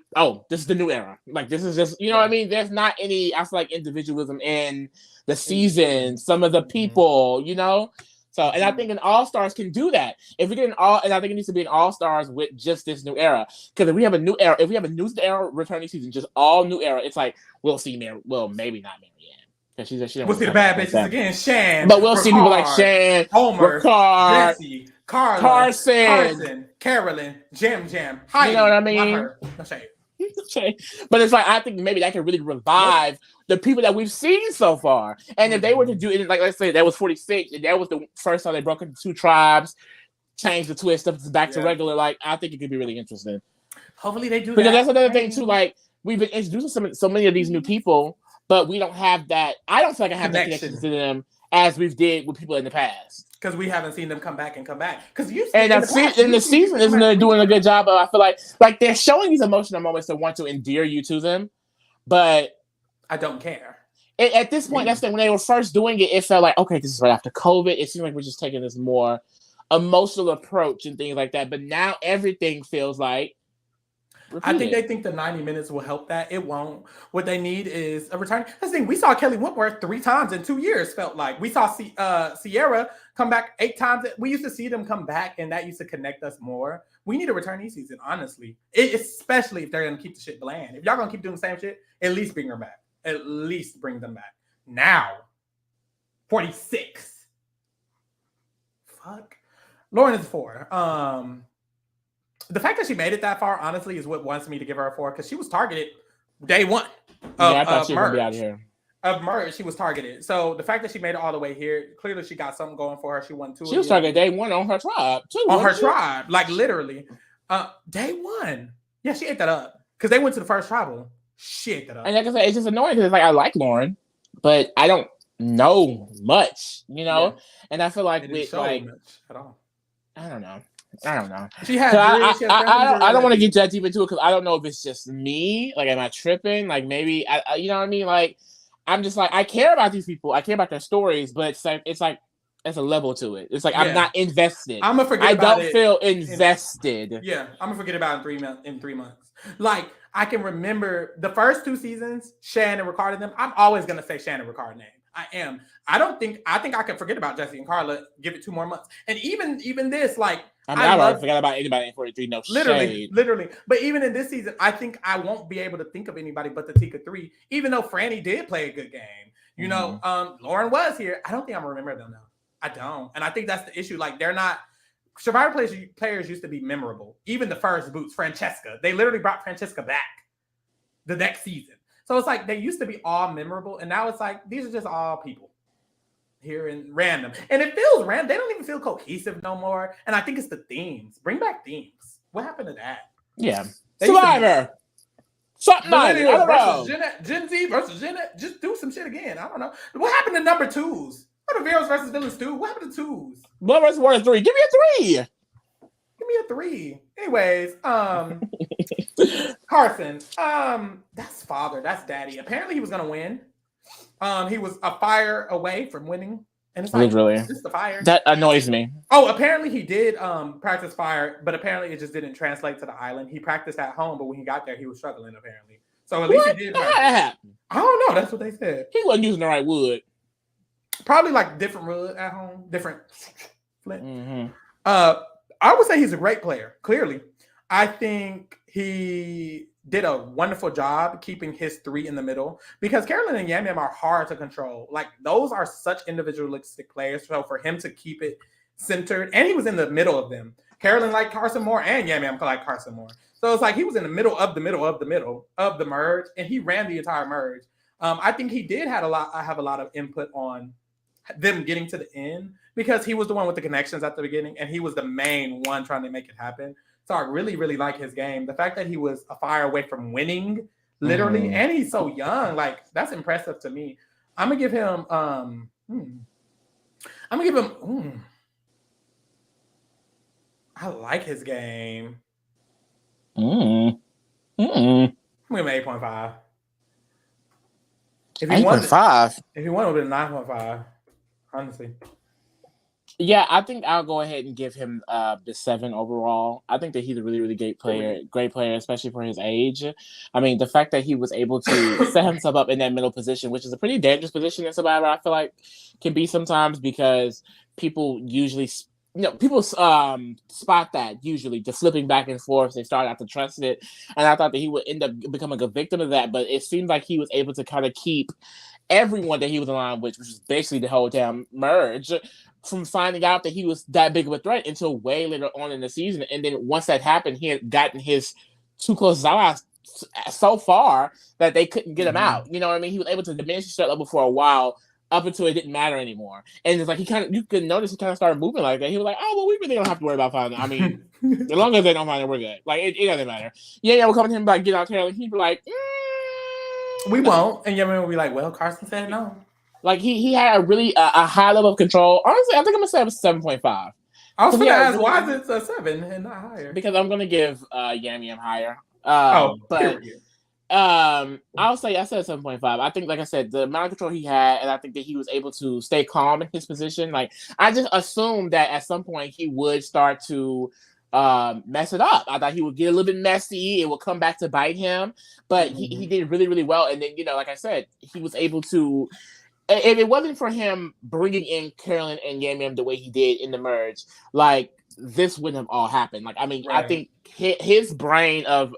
this is the new era. Like this is just what I mean. There's not any I feel like individualism in the season. Some of the people, So and I think an All Stars can do that. If we get and I think it needs to be an All Stars with just this new era. Because if we have a new era, returning season, just all new era, it's like we'll see maybe not Marianne. Because we'll see the bad bitches again, Shan. But we'll see people like Shan, Homer, Ricard, Jesse, Carla, Carson, Carolyn, Jam Jam. Heidi, you know what I mean? No shade. But it's like I think maybe that can really revive the people that we've seen so far. And if they were to do it, like let's say that was 46, and that was the first time they broke into 2 tribes, changed the twist up back to regular, like I think it could be really interesting. Hopefully they do because that. That's another thing too. Like we've been introducing so many of these new people, but we don't have that. I don't feel like I have that connection to them as we've did with people in the past. Because we haven't seen them come back. Because the season isn't doing a good job of. I feel like they're showing these emotional moments that want to endear you to them, but I don't care. At this point, that's when they were first doing it. It felt like okay, this is right after COVID. It seemed like we're just taking this more emotional approach and things like that. But now everything feels like. I think they think the 90 minutes will help that. It won't. What they need is a return. That's the thing. We saw Kelly Wentworth 3 times in 2 years, felt like. We saw Sierra come back 8 times. We used to see them come back, and that used to connect us more. We need a return each season, honestly. Especially if they're going to keep the shit bland. If y'all going to keep doing the same shit, at least bring her back. At least bring them back. Now, 46. Fuck. Lauren is 4. The fact that she made it that far, honestly, is what wants me to give her a 4 because she was targeted day 1. I thought she was gonna be out of here. Of merge, she was targeted. So the fact that she made it all the way here, clearly she got something going for her. She won 2. She was targeted day 1 on her tribe too. On her tribe, like literally, day 1. Yeah, she ate that up because they went to the first tribal. She ate that up. And like I said, it's just annoying because it's like I like Lauren, but I don't know much, Yeah. And I feel like with like much at all. I don't know. She has. I don't want to get that deep into it because I don't know if it's just me. Like, am I tripping? Like, maybe you know what I mean? Like, I'm just like I care about these people. I care about their stories, but it's like there's a level to it. It's like I'm not invested. I'm gonna forget. I don't feel invested. Yeah, I'm gonna forget about it in 3 months. Like I can remember the first 2 seasons, Shan and Ricard and them. I'm always gonna say Shan and Ricard name. I am. I think I can forget about Jesse and Carla. Give it 2 more months, and even this, like I already forgot about anybody in 43. No, literally. But even in this season, I think I won't be able to think of anybody but the Tika 3. Even though Franny did play a good game, Lauren was here. I don't think I'm gonna remember them though. I don't, and I think that's the issue. Like they're not. Survivor players used to be memorable. Even the first boots, Francesca. They literally brought Francesca back the next season. So it's like they used to be all memorable, and now it's like these are just all people here and random. And it feels random. They don't even feel cohesive no more. And I think it's the themes. Bring back themes. What happened to that? Yeah. Survivor. Something. I don't know. Gen Z versus Gen X. Just do some shit again. I don't know. What happened to number 2s? What are Heroes versus Villains 2? What happened to 2s? Blood versus Water 3. Give me a 3. Give me a 3. Anyways, Carson. That's father. That's daddy. Apparently he was gonna win. He was a fire away from winning. And it's like, literally, just the fire. That annoys me. Oh, apparently he did practice fire, but apparently it just didn't translate to the island. He practiced at home, but when he got there, he was struggling, apparently. So at least he did practice. I don't know. That's what they said. He wasn't using the right wood. Probably like different wood at home, different flint. Mm-hmm. I would say he's a great player, clearly. I think he did a wonderful job keeping his three in the middle because Carolyn and Yam Yam are hard to control. Like those are such individualistic players. So for him to keep it centered, and he was in the middle of them. Carolyn liked Carson Moore and Yam Yam liked Carson Moore. So it's like he was in the middle of the middle of the middle of the merge, and he ran the entire merge. I think he did have a lot of input on them getting to the end because he was the one with the connections at the beginning, and he was the main one trying to make it happen. So I really, really like his game. The fact that he was a fire away from winning, literally, and he's so young, like that's impressive to me. I'm gonna give him. I like his game. I'm gonna give him 8.5. If he 8.5. If he won, it would have been 9.5. Honestly. Yeah, I think I'll go ahead and give him the 7 overall. I think that he's a really, really great player, especially for his age. I mean, the fact that he was able to set himself up in that middle position, which is a pretty dangerous position in Survivor, I feel like can be sometimes because people usually, people spot that usually, just flipping back and forth. They start not to trust it. And I thought that he would end up becoming a victim of that, but it seemed like he was able to kind of keep everyone that he was aligned with, which was basically the whole damn merge, from finding out that he was that big of a threat until way later on in the season. And then once that happened, he had gotten his two closest allies so far that they couldn't get him out. You know what I mean? He was able to diminish his threat level for a while up until it didn't matter anymore. And it's like you could notice he kind of started moving like that. He was like, oh, well, we really don't have to worry about finding it. I mean, as long as they don't find it, we're good. Like, it doesn't matter. Yeah, we'll come to him like, get out here. And he'd be like, we won't. And Yemen will be like, well, Carson said no. Like, he had a really a high level of control. Honestly, I think I'm going to say it was 7.5. I was going to ask, why is it a 7 and not higher? Because I'm going to give Yam Yam higher. But I said 7.5. I think, like I said, the amount of control he had, and I think that he was able to stay calm in his position. Like, I just assumed that at some point he would start to mess it up. I thought he would get a little bit messy. It would come back to bite him. But he did really, really well. And then, like I said, he was able to. If it wasn't for him bringing in Carolyn and Yam Yam the way he did in the merge, like, this wouldn't have all happened. Like, I mean, right. I think his brain of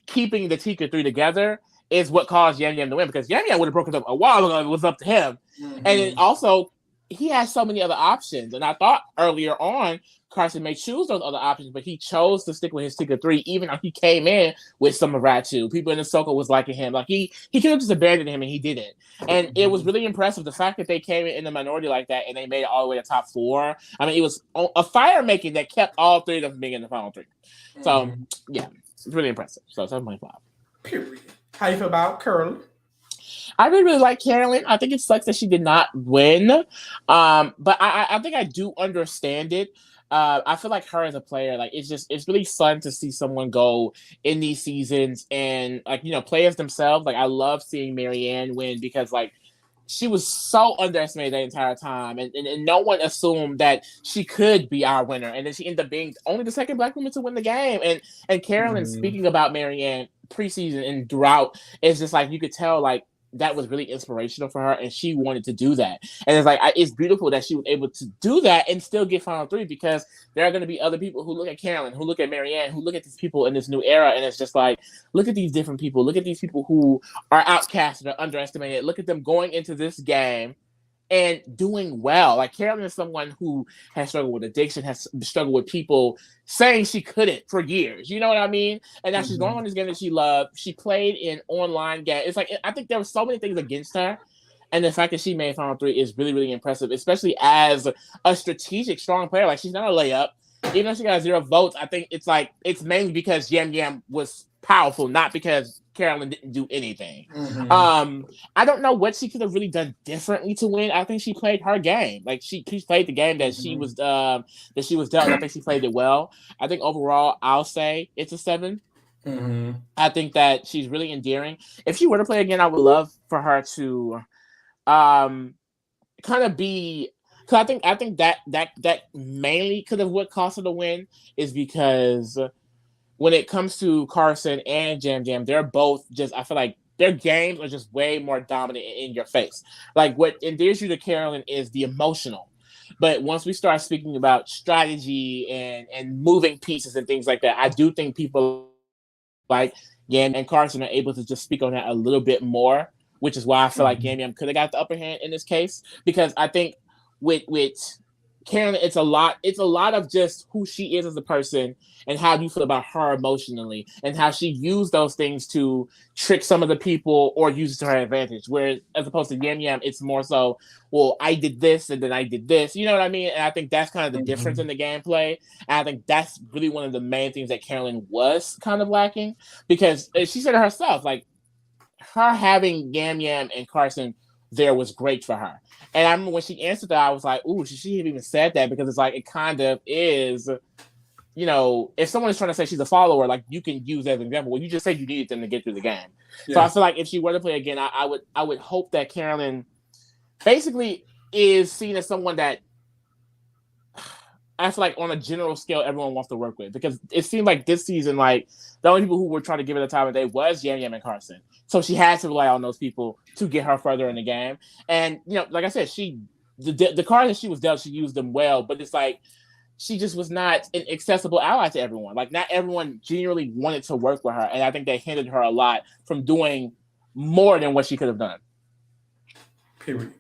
keeping the Tika 3 together is what caused Yam Yam to win, because Yam Yam would have broken up a while ago. It was up to him. And then also, he has so many other options. And I thought earlier on, Carson may choose those other options, but he chose to stick with his Tika 3, even though he came in with some of Ratu. People in the circle was liking him. Like, he could have just abandoned him, and he didn't. And it was really impressive, the fact that they came in the minority like that, and they made it all the way to top 4. I mean, it was a fire making that kept all 3 of them being in the final 3. So, yeah, it's really impressive. So, 7.5. Period. How you feel about Carolyn? I really, really like Carolyn. I think it sucks that she did not win. But I think I do understand it. I feel like her as a player, like, it's really fun to see someone go in these seasons and, like, play as themselves. Like, I love seeing Maryanne win because, like, she was so underestimated the entire time, and no one assumed that she could be our winner. And then she ended up being only the second Black woman to win the game. And Carolyn, speaking about Maryanne preseason and throughout, it's just like you could tell, like, that was really inspirational for her, and she wanted to do that. And it's like, it's beautiful that she was able to do that and still get final 3, because there are going to be other people who look at Carolyn, who look at Maryanne, who look at these people in this new era, and it's just like, look at these different people. Look at these people who are outcasted or underestimated. Look at them going into this game and doing well. Like, Carolyn is someone who has struggled with addiction, has struggled with people saying she couldn't for years. You know what I mean? And now she's going on this game that she loved. She played in online games. It's like, I think there were so many things against her. And the fact that she made final 3 is really, really impressive, especially as a strategic, strong player. Like, she's not a layup. Even though she got 0 votes, I think it's like, it's mainly because Yam Yam was powerful, not because Carolyn didn't do anything. I don't know what she could have really done differently to win. I think she played her game. Like, she played the game that she was dealt. I think she played it well. I think overall, I'll say it's a 7. I think that she's really endearing. If she were to play again, I would love for her to kind of be. Because I think that mainly could have what cost her the win is because when it comes to Carson and Yam Yam, they're both just, I feel like their games are just way more dominant in your face. Like, what endears you to Carolyn is the emotional. But once we start speaking about strategy and moving pieces and things like that, I do think people like Yam and Carson are able to just speak on that a little bit more, which is why I feel like Yam could have got the upper hand in this case, because I think with Karen, it's a lot of just who she is as a person and how you feel about her emotionally and how she used those things to trick some of the people or use it to her advantage. Whereas as opposed to Yam, it's more so, well, I did this and then I did this. You know what I mean? And I think that's kind of the difference in the gameplay. And I think that's really one of the main things that Carolyn was kind of lacking, because she said it herself, like her having Yam and Carson there was great for her. And I remember when she answered that, I was like, ooh, she have even said that, because it's like, it kind of is, you know, if someone is trying to say she's a follower, like, you can use that as an example. Well, you just said you needed them to get through the game. Yeah. So I feel like if she were to play again, I would hope that Carolyn basically is seen as someone that I feel like on a general scale, everyone wants to work with, because it seemed like this season, like the only people who were trying to give it a time of day was Yam and Carson. So she had to rely on those people to get her further in the game. And, you know, like I said, the cards that she was dealt, she used them well, but it's like, she just was not an accessible ally to everyone. Like, not everyone genuinely wanted to work with her. And I think that hindered her a lot from doing more than what she could have done. Period.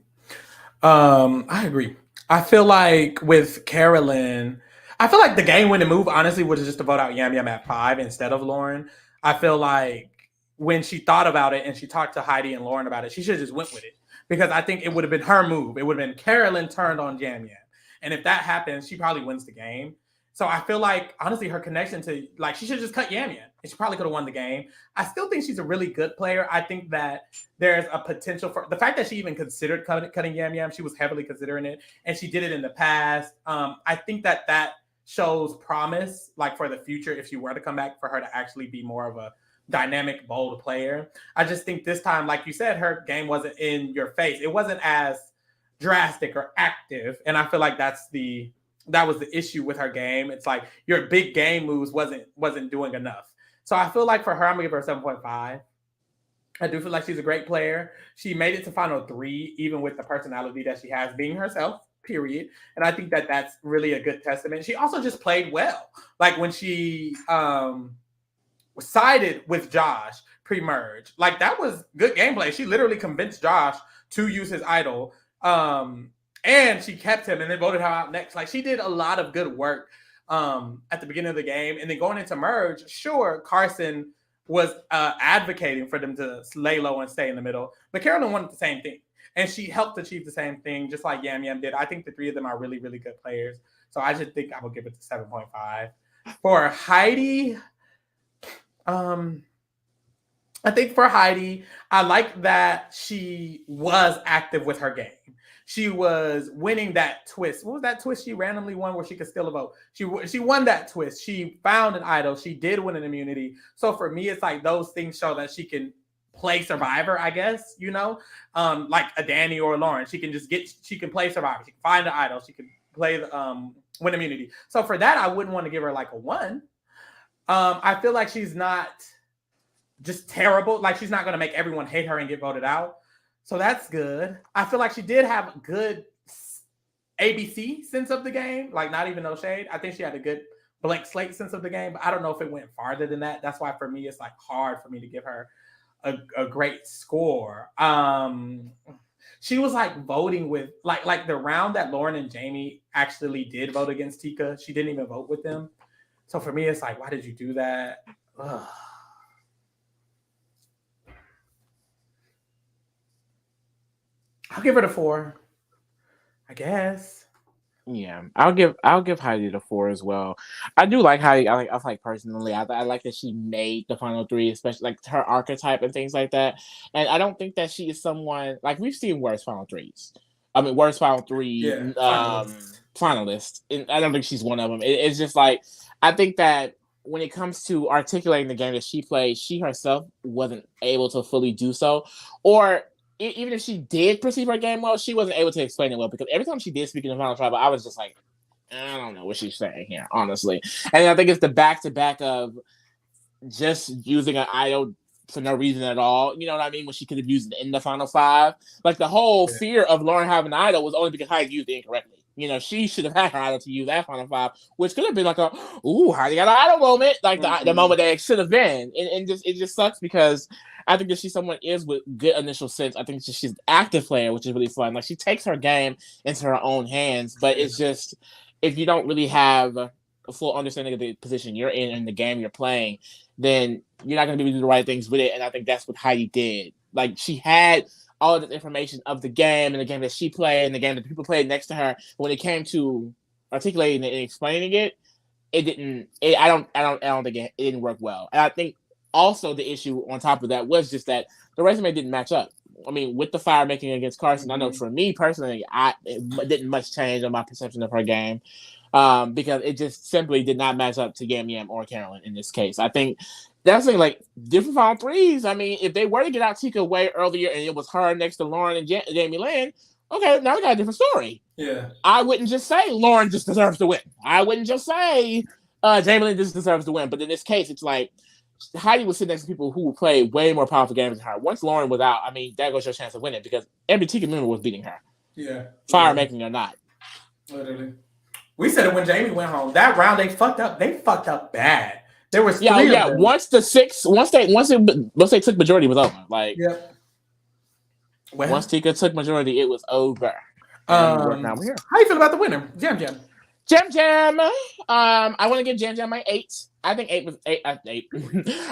I agree. I feel like with Carolyn, I feel like the game-winning move, honestly, was just to vote out Yam at 5 instead of Lauren. I feel like when she thought about it and she talked to Heidi and Lauren about it, she should have just went with it, because I think it would have been her move. It would have been Carolyn turned on Yam. And if that happens, she probably wins the game. So I feel like, honestly, her connection to, like, she should just cut Yam, and she probably could have won the game. I still think she's a really good player. I think that there's a potential for the fact that she even considered cutting Yam. She was heavily considering it, and she did it in the past. I think that shows promise, like, for the future, if she were to come back, for her to actually be more of a dynamic, bold player. I just think this time, like you said, her game wasn't in your face. It wasn't as drastic or active, and I feel like that was the issue with her game. It's like your big game moves wasn't doing enough. So I feel like for her, I'm gonna give her a 7.5. I do feel like she's a great player. She made it to final 3, even with the personality that she has, being herself, period. And I think that that's really a good testament. She also just played well. Like when she sided with Josh pre-merge, like that was good gameplay. She literally convinced Josh to use his idol. And she kept him and then voted her out next. Like, she did a lot of good work at the beginning of the game. And then going into merge, sure, Carson was advocating for them to lay low and stay in the middle. But Carolyn wanted the same thing. And she helped achieve the same thing, just like Yam did. I think the 3 of them are really, really good players. So I just think I will give it to 7.5. For Heidi, I think for Heidi, I like that she was active with her game. She was winning that twist. What was that twist she randomly won where she could steal a vote? She won that twist. She found an idol. She did win an immunity. So for me, it's like those things show that she can play Survivor, I guess, you know, like a Danny or a Lauren. She can play Survivor. She can find an idol. She can play the win immunity. So for that, I wouldn't want to give her like a 1. I feel like she's not just terrible. Like, she's not going to make everyone hate her and get voted out. So that's good. I feel like she did have a good ABC sense of the game, like not even no shade. I think she had a good blank slate sense of the game, but I don't know if it went farther than that. That's why for me, it's like hard for me to give her a great score. She was like voting with like the round that Lauren and Jamie actually did vote against Tika. She didn't even vote with them. So for me, it's like, why did you do that? Ugh. I'll give it a 4, I guess. Yeah, I'll give Heidi the 4 as well. I do like Heidi. I like personally. I like that she made the final 3, especially like her archetype and things like that. And I don't think that she is someone like we've seen worse final 3s. I mean, worse final 3 finalists. And I don't think she's one of them. It's just like I think that when it comes to articulating the game that she played, she herself wasn't able to fully do so, or even if she did perceive her game well, she wasn't able to explain it well, because every time she did speak in the final tribal, I was just like, I don't know what she's saying here, honestly. And I think it's the back-to-back of just using an idol for no reason at all. You know what I mean? When she could have used it in the final 5. Like, the whole fear of Lauren having an idol was only because Heidi used it incorrectly. she should have had her idol to use that final five, which could have been like ooh, how you got an idol moment, like the moment that it should have been. And it just sucks because I think that she's someone is with good initial sense. I think she's an active player, which is really fun. Like she takes her game into her own hands, but it's just if you don't really have a full understanding of the position you're in and the game you're playing, then you're not going to be able to do the right things with it. And I think that's what Heidi did. Like she had all of the information of the game and the game that she played and the game that people played next to her. When it came to articulating it and explaining it, it didn't. I don't think it didn't work well. And I think also the issue on top of that was just that the resume didn't match up. I mean, with the fire making against Carson, I know for me personally, it didn't much change on my perception of her game. Because it just simply did not match up to Yam Yam or Carolyn in this case. I think that's like different final threes. I mean, if they were to get out Tika way earlier and it was her next to Lauren and Jamie Lynn, okay, now we got a different story. Yeah. I wouldn't just say Lauren just deserves to win. I wouldn't just say Jamie Lynn just deserves to win. But in this case, it's like Heidi was sitting next to people who would play way more powerful games than her. Once Lauren was out, I mean, that goes your chance of winning because every Tika member was beating her. Yeah. Fire making or not. Literally. We said it when Jamie went home. That round they fucked up. They fucked up bad. There was three of them. Once they took majority, it was over. Like, yep. Once Tika took majority, it was over. Now we're here. How you feel about the winner, Jam Jam? Jam Jam. I want to give Jam Jam my 8. I think 8 was 8.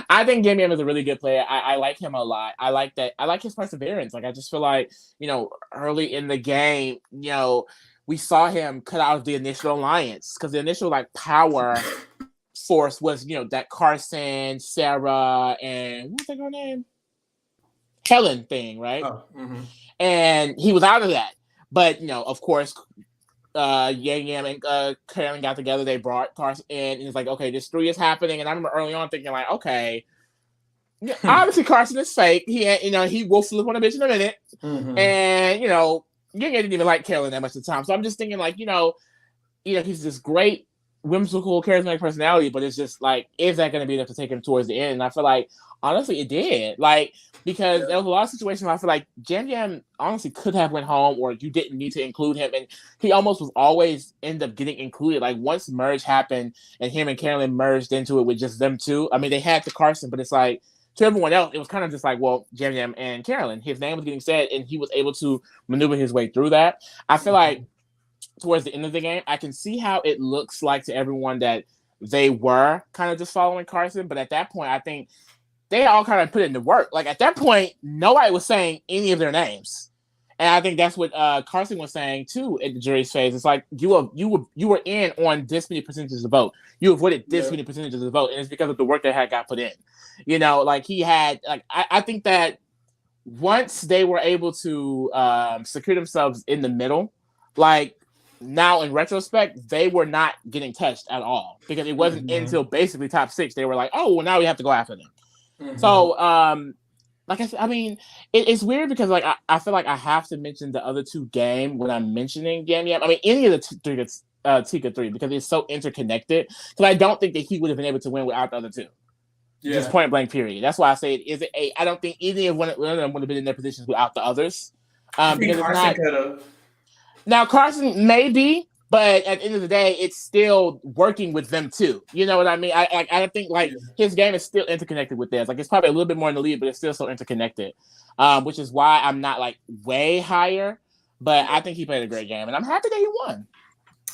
I think Jam Jam is a really good player. I like him a lot. I like that. I like his perseverance. Like I just feel like early in the game, we saw him cut out of the initial alliance because the initial power force was that Carson, Sarah, and what was that girl name? Helen thing, right? Oh, mm-hmm. And he was out of that. But of course, Yam Yam and Carolyn got together. They brought Carson in, and it's like, okay, this 3 is happening. And I remember early on thinking like, okay, obviously Carson is fake. He will flip on a bitch in a minute, and Yam Yam didn't even like Carolyn that much at the time. So I'm just thinking like, he's this great whimsical, charismatic personality, but it's just like, is that going to be enough to take him towards the end? And I feel like, honestly, it did. Like, because there was a lot of situations where I feel like Jam Jam honestly could have went home, or you didn't need to include him, and he almost was always end up getting included. Like once merge happened and him and Carolyn merged into it with just them two. I mean, they had to Carson, but it's like to everyone else, it was kind of just like, well, Jam Jam and Carolyn. His name was getting said, and he was able to maneuver his way through that. I feel like towards the end of the game, I can see how it looks like to everyone that they were kind of just following Carson, but at that point, I think they all kind of put it into work. Like at that point, nobody was saying any of their names, and I think that's what Carson was saying too at the jury's phase. It's like you were in on this many percentages of vote. You avoided this many percentages of vote, and it's because of the work that had got put in. Like he had like I think that once they were able to secure themselves in the middle, like. Now, in retrospect, they were not getting touched at all because it wasn't until basically top 6 they were like, "Oh, well, now we have to go after them." So, like I said, I mean, it's weird because like I feel like I have to mention the other 2 games when I'm mentioning Yam Yam. I mean, any of the Tika 3 because it's so interconnected. Because I don't think that he would have been able to win without the other 2. Yeah. Just point blank. Period. That's why I say it is it 8. I don't think any of one of them would have been in their positions without the others. Because Carson could have. Now, Carson may be, but at the end of the day, it's still working with them too. You know what I mean? I think like his game is still interconnected with theirs. Like it's probably a little bit more in the lead, but it's still so interconnected, which is why I'm not like way higher. But I think he played a great game, and I'm happy that he won.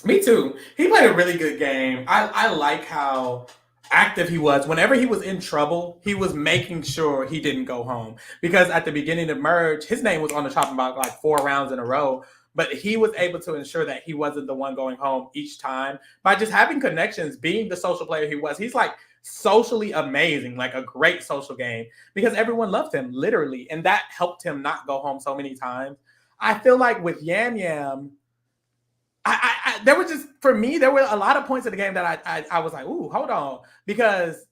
Me too. He played a really good game. I like how active he was. Whenever he was in trouble, he was making sure he didn't go home. Because at the beginning of merge, his name was on the chopping block like 4 rounds in a row. But he was able to ensure that he wasn't the one going home each time by just having connections, being the social player he was. He's like socially amazing, like a great social game because everyone loved him, literally. And that helped him not go home so many times. I feel like with Yam Yam, there were just, for me, there were a lot of points in the game that I was like, ooh, hold on. Because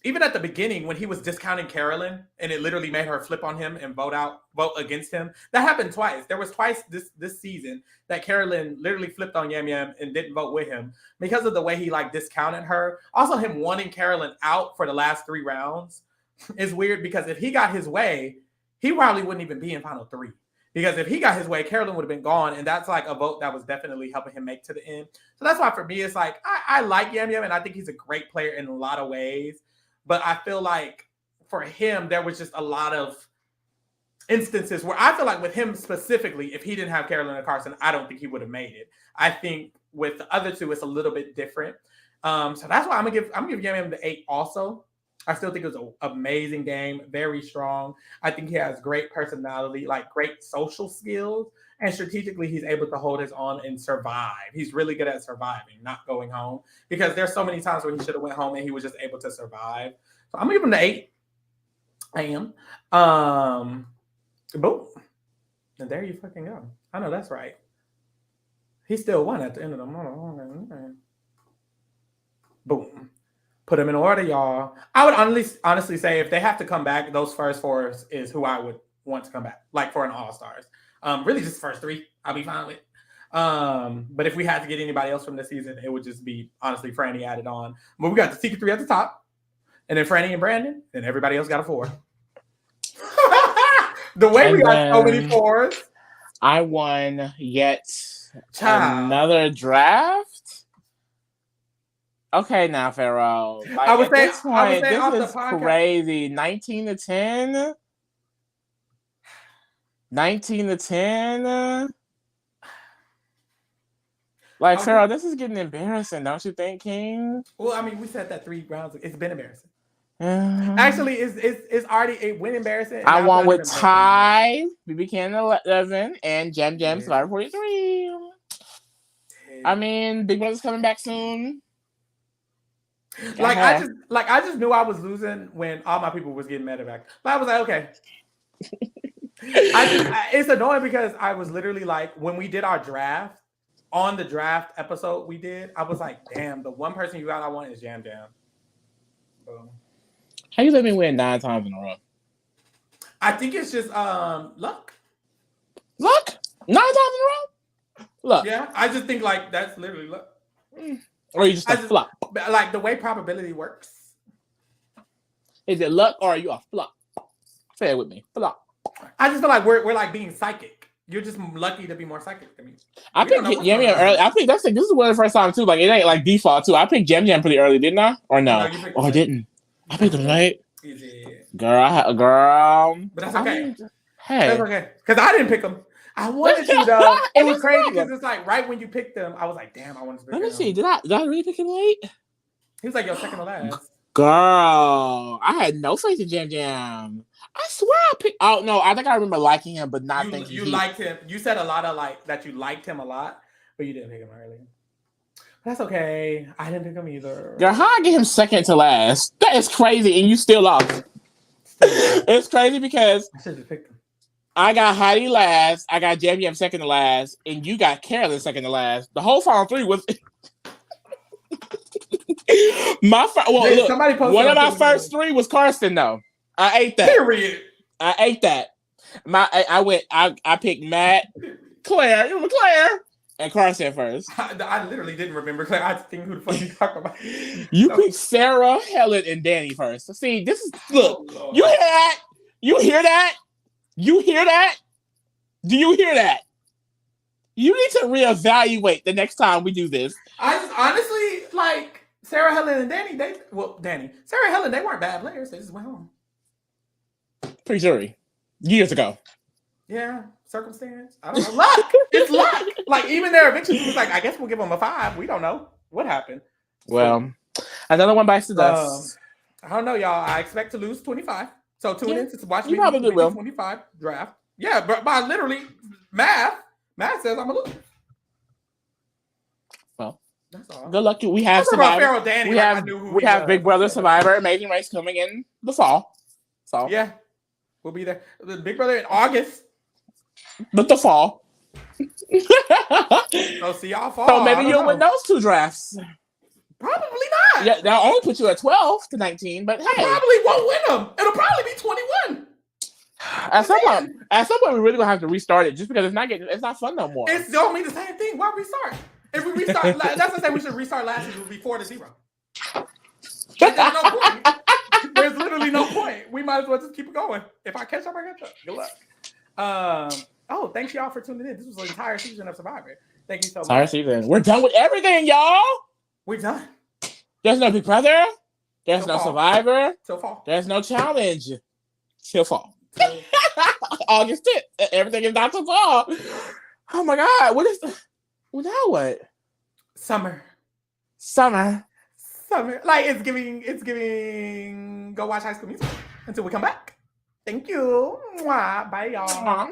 even at the beginning when he was discounting Carolyn and it literally made her flip on him and vote against him, that happened twice. There was twice this season that Carolyn literally flipped on Yam Yam and didn't vote with him because of the way he like discounted her. Also him wanting Carolyn out for the last 3 rounds is weird because if he got his way, he probably wouldn't even be in final 3. Because if he got his way, Carolyn would have been gone. And that's like a vote that was definitely helping him make to the end. So that's why for me, it's like, I like Yam Yam, and I think he's a great player in a lot of ways. But I feel like for him, there was just a lot of instances where I feel like with him specifically, if he didn't have Carolyn and Carson, I don't think he would have made it. I think with the other two, it's a little bit different. So that's why I'm gonna give Yam Yam the 8 also. I still think it was an amazing game, very strong. I think he has great personality, like great social skills, and strategically he's able to hold his own and survive. He's really good at surviving, not going home, because there's so many times when he should have went home and he was just able to survive. So I'm gonna give him the 8. I am. Boom. And there you fucking go. I know that's right. He still won at the end of the month. Boom. Put them in order, y'all. I would honestly say if they have to come back, those first 4 is who I would want to come back, like for an All-Stars. Really just first 3, I'll be fine with. But if we had to get anybody else from this season, it would just be, honestly, Franny added on. But we got the secret 3 at the top, and then Franny and Brandon, and everybody else got a 4. The way we got so many 4s. I won yet another draft. Okay, now Pharaoh. Like, I would say this is crazy. 19-10. 19-10. Like, Pharaoh, this is getting embarrassing, don't you think, King? Well, I mean, we said that 3 rounds. It's been embarrassing. Actually, it's already it went embarrassing. I won with Ty, BB Cannon 11, and Jam Jam Survivor 43. I mean, Big Brother's coming back soon. I just knew I was losing when all my people was getting mad back. But I was like, okay. It's annoying because I was literally like, when we did our draft, on the draft episode we did, I was like, damn, the one person you got I want is Jam Jam. Boom. How you let me win 9 times in a row? I think it's just luck. Luck? 9 times in a row? Luck. Yeah, I just think like that's literally luck. Or you just flop? Like the way probability works. Is it luck or are you a flop? Say it with me. Flop. I just feel like we're like being psychic. You're just lucky to be more psychic than me. I picked Yam Yam early. I think this is one of the first time too. Like it ain't like default too. I picked Jam Jam pretty early, didn't I? Or no? I didn't. I picked him late. Girl. But that's okay. Hey. That's okay. Because I didn't pick him. I wanted to though. It was crazy because it's like right when you picked them, I was like, damn, I wanted to pick him. Let me see. Did I really pick him late? He was like your second to last. Girl, I had no faith in Jam Jam. I swear I picked. Oh no, I think I remember liking him, but not thinking you liked him. You said a lot of like that you liked him a lot, but you didn't pick him early. That's okay. I didn't pick him either. Girl, how I get him second to last? That is crazy, and you still lost. It's crazy because I should have picked him. I got Heidi last, I got Jam Jam second to last, and you got Carolyn second to last. The whole final 3 was one of my first 3 was Carson though. I ate that. Period. I ate that. I picked Matt, Claire, and Carson first. I literally didn't remember Claire. I think who the fuck you talking about. You picked Sarah, Helen, and Danny first. So see, this is look. You hear that? You hear that? You hear that? Do you hear that? You need to reevaluate the next time we do this. I just honestly like Sarah, Helen, and Danny. Sarah, Helen, they weren't bad players. They just went home. Pretty sure. Years ago. Yeah, circumstance. I don't know. Luck. It's luck. Like even their eviction was like, I guess we'll give them a 5. We don't know what happened. Well, another one bites the dust. I don't know, y'all. I expect to lose 25. So tune in to watch me probably will. 25 draft. Yeah, but by literally math says I'm a loser. Well, that's all. Good luck. We have Survivor. Danny, we have Big Brother Survivor, Amazing Race coming in the fall. So yeah, we'll be there. The Big Brother in August. But the fall. So see y'all fall. So maybe you'll win those 2 drafts. Probably not. Yeah, they'll only put you at 12 to 19, but hey. Probably won't win them. It'll probably be 21. At some point, we really gonna have to restart it just because it's not fun no more. It's don't mean the same thing. Why restart? If we restart, that's to say we should restart last season. It would be 4-0. There's no point. There's literally no point. We might as well just keep it going. If I catch up, I catch up. Good luck. Oh, thanks y'all for tuning in. This was the entire season of Survivor. Thank you so Entire much. season. We're done with everything, y'all. We're done. There's no Big Brother. There's Till no fall. Survivor. Till fall. There's no challenge. Till fall. Till- August 10th. Everything is not till fall. Oh my God. What is well, now what? Summer. Summer. Like it's giving go watch High School Musical until we come back. Thank you. Mwah. Bye y'all. Aw.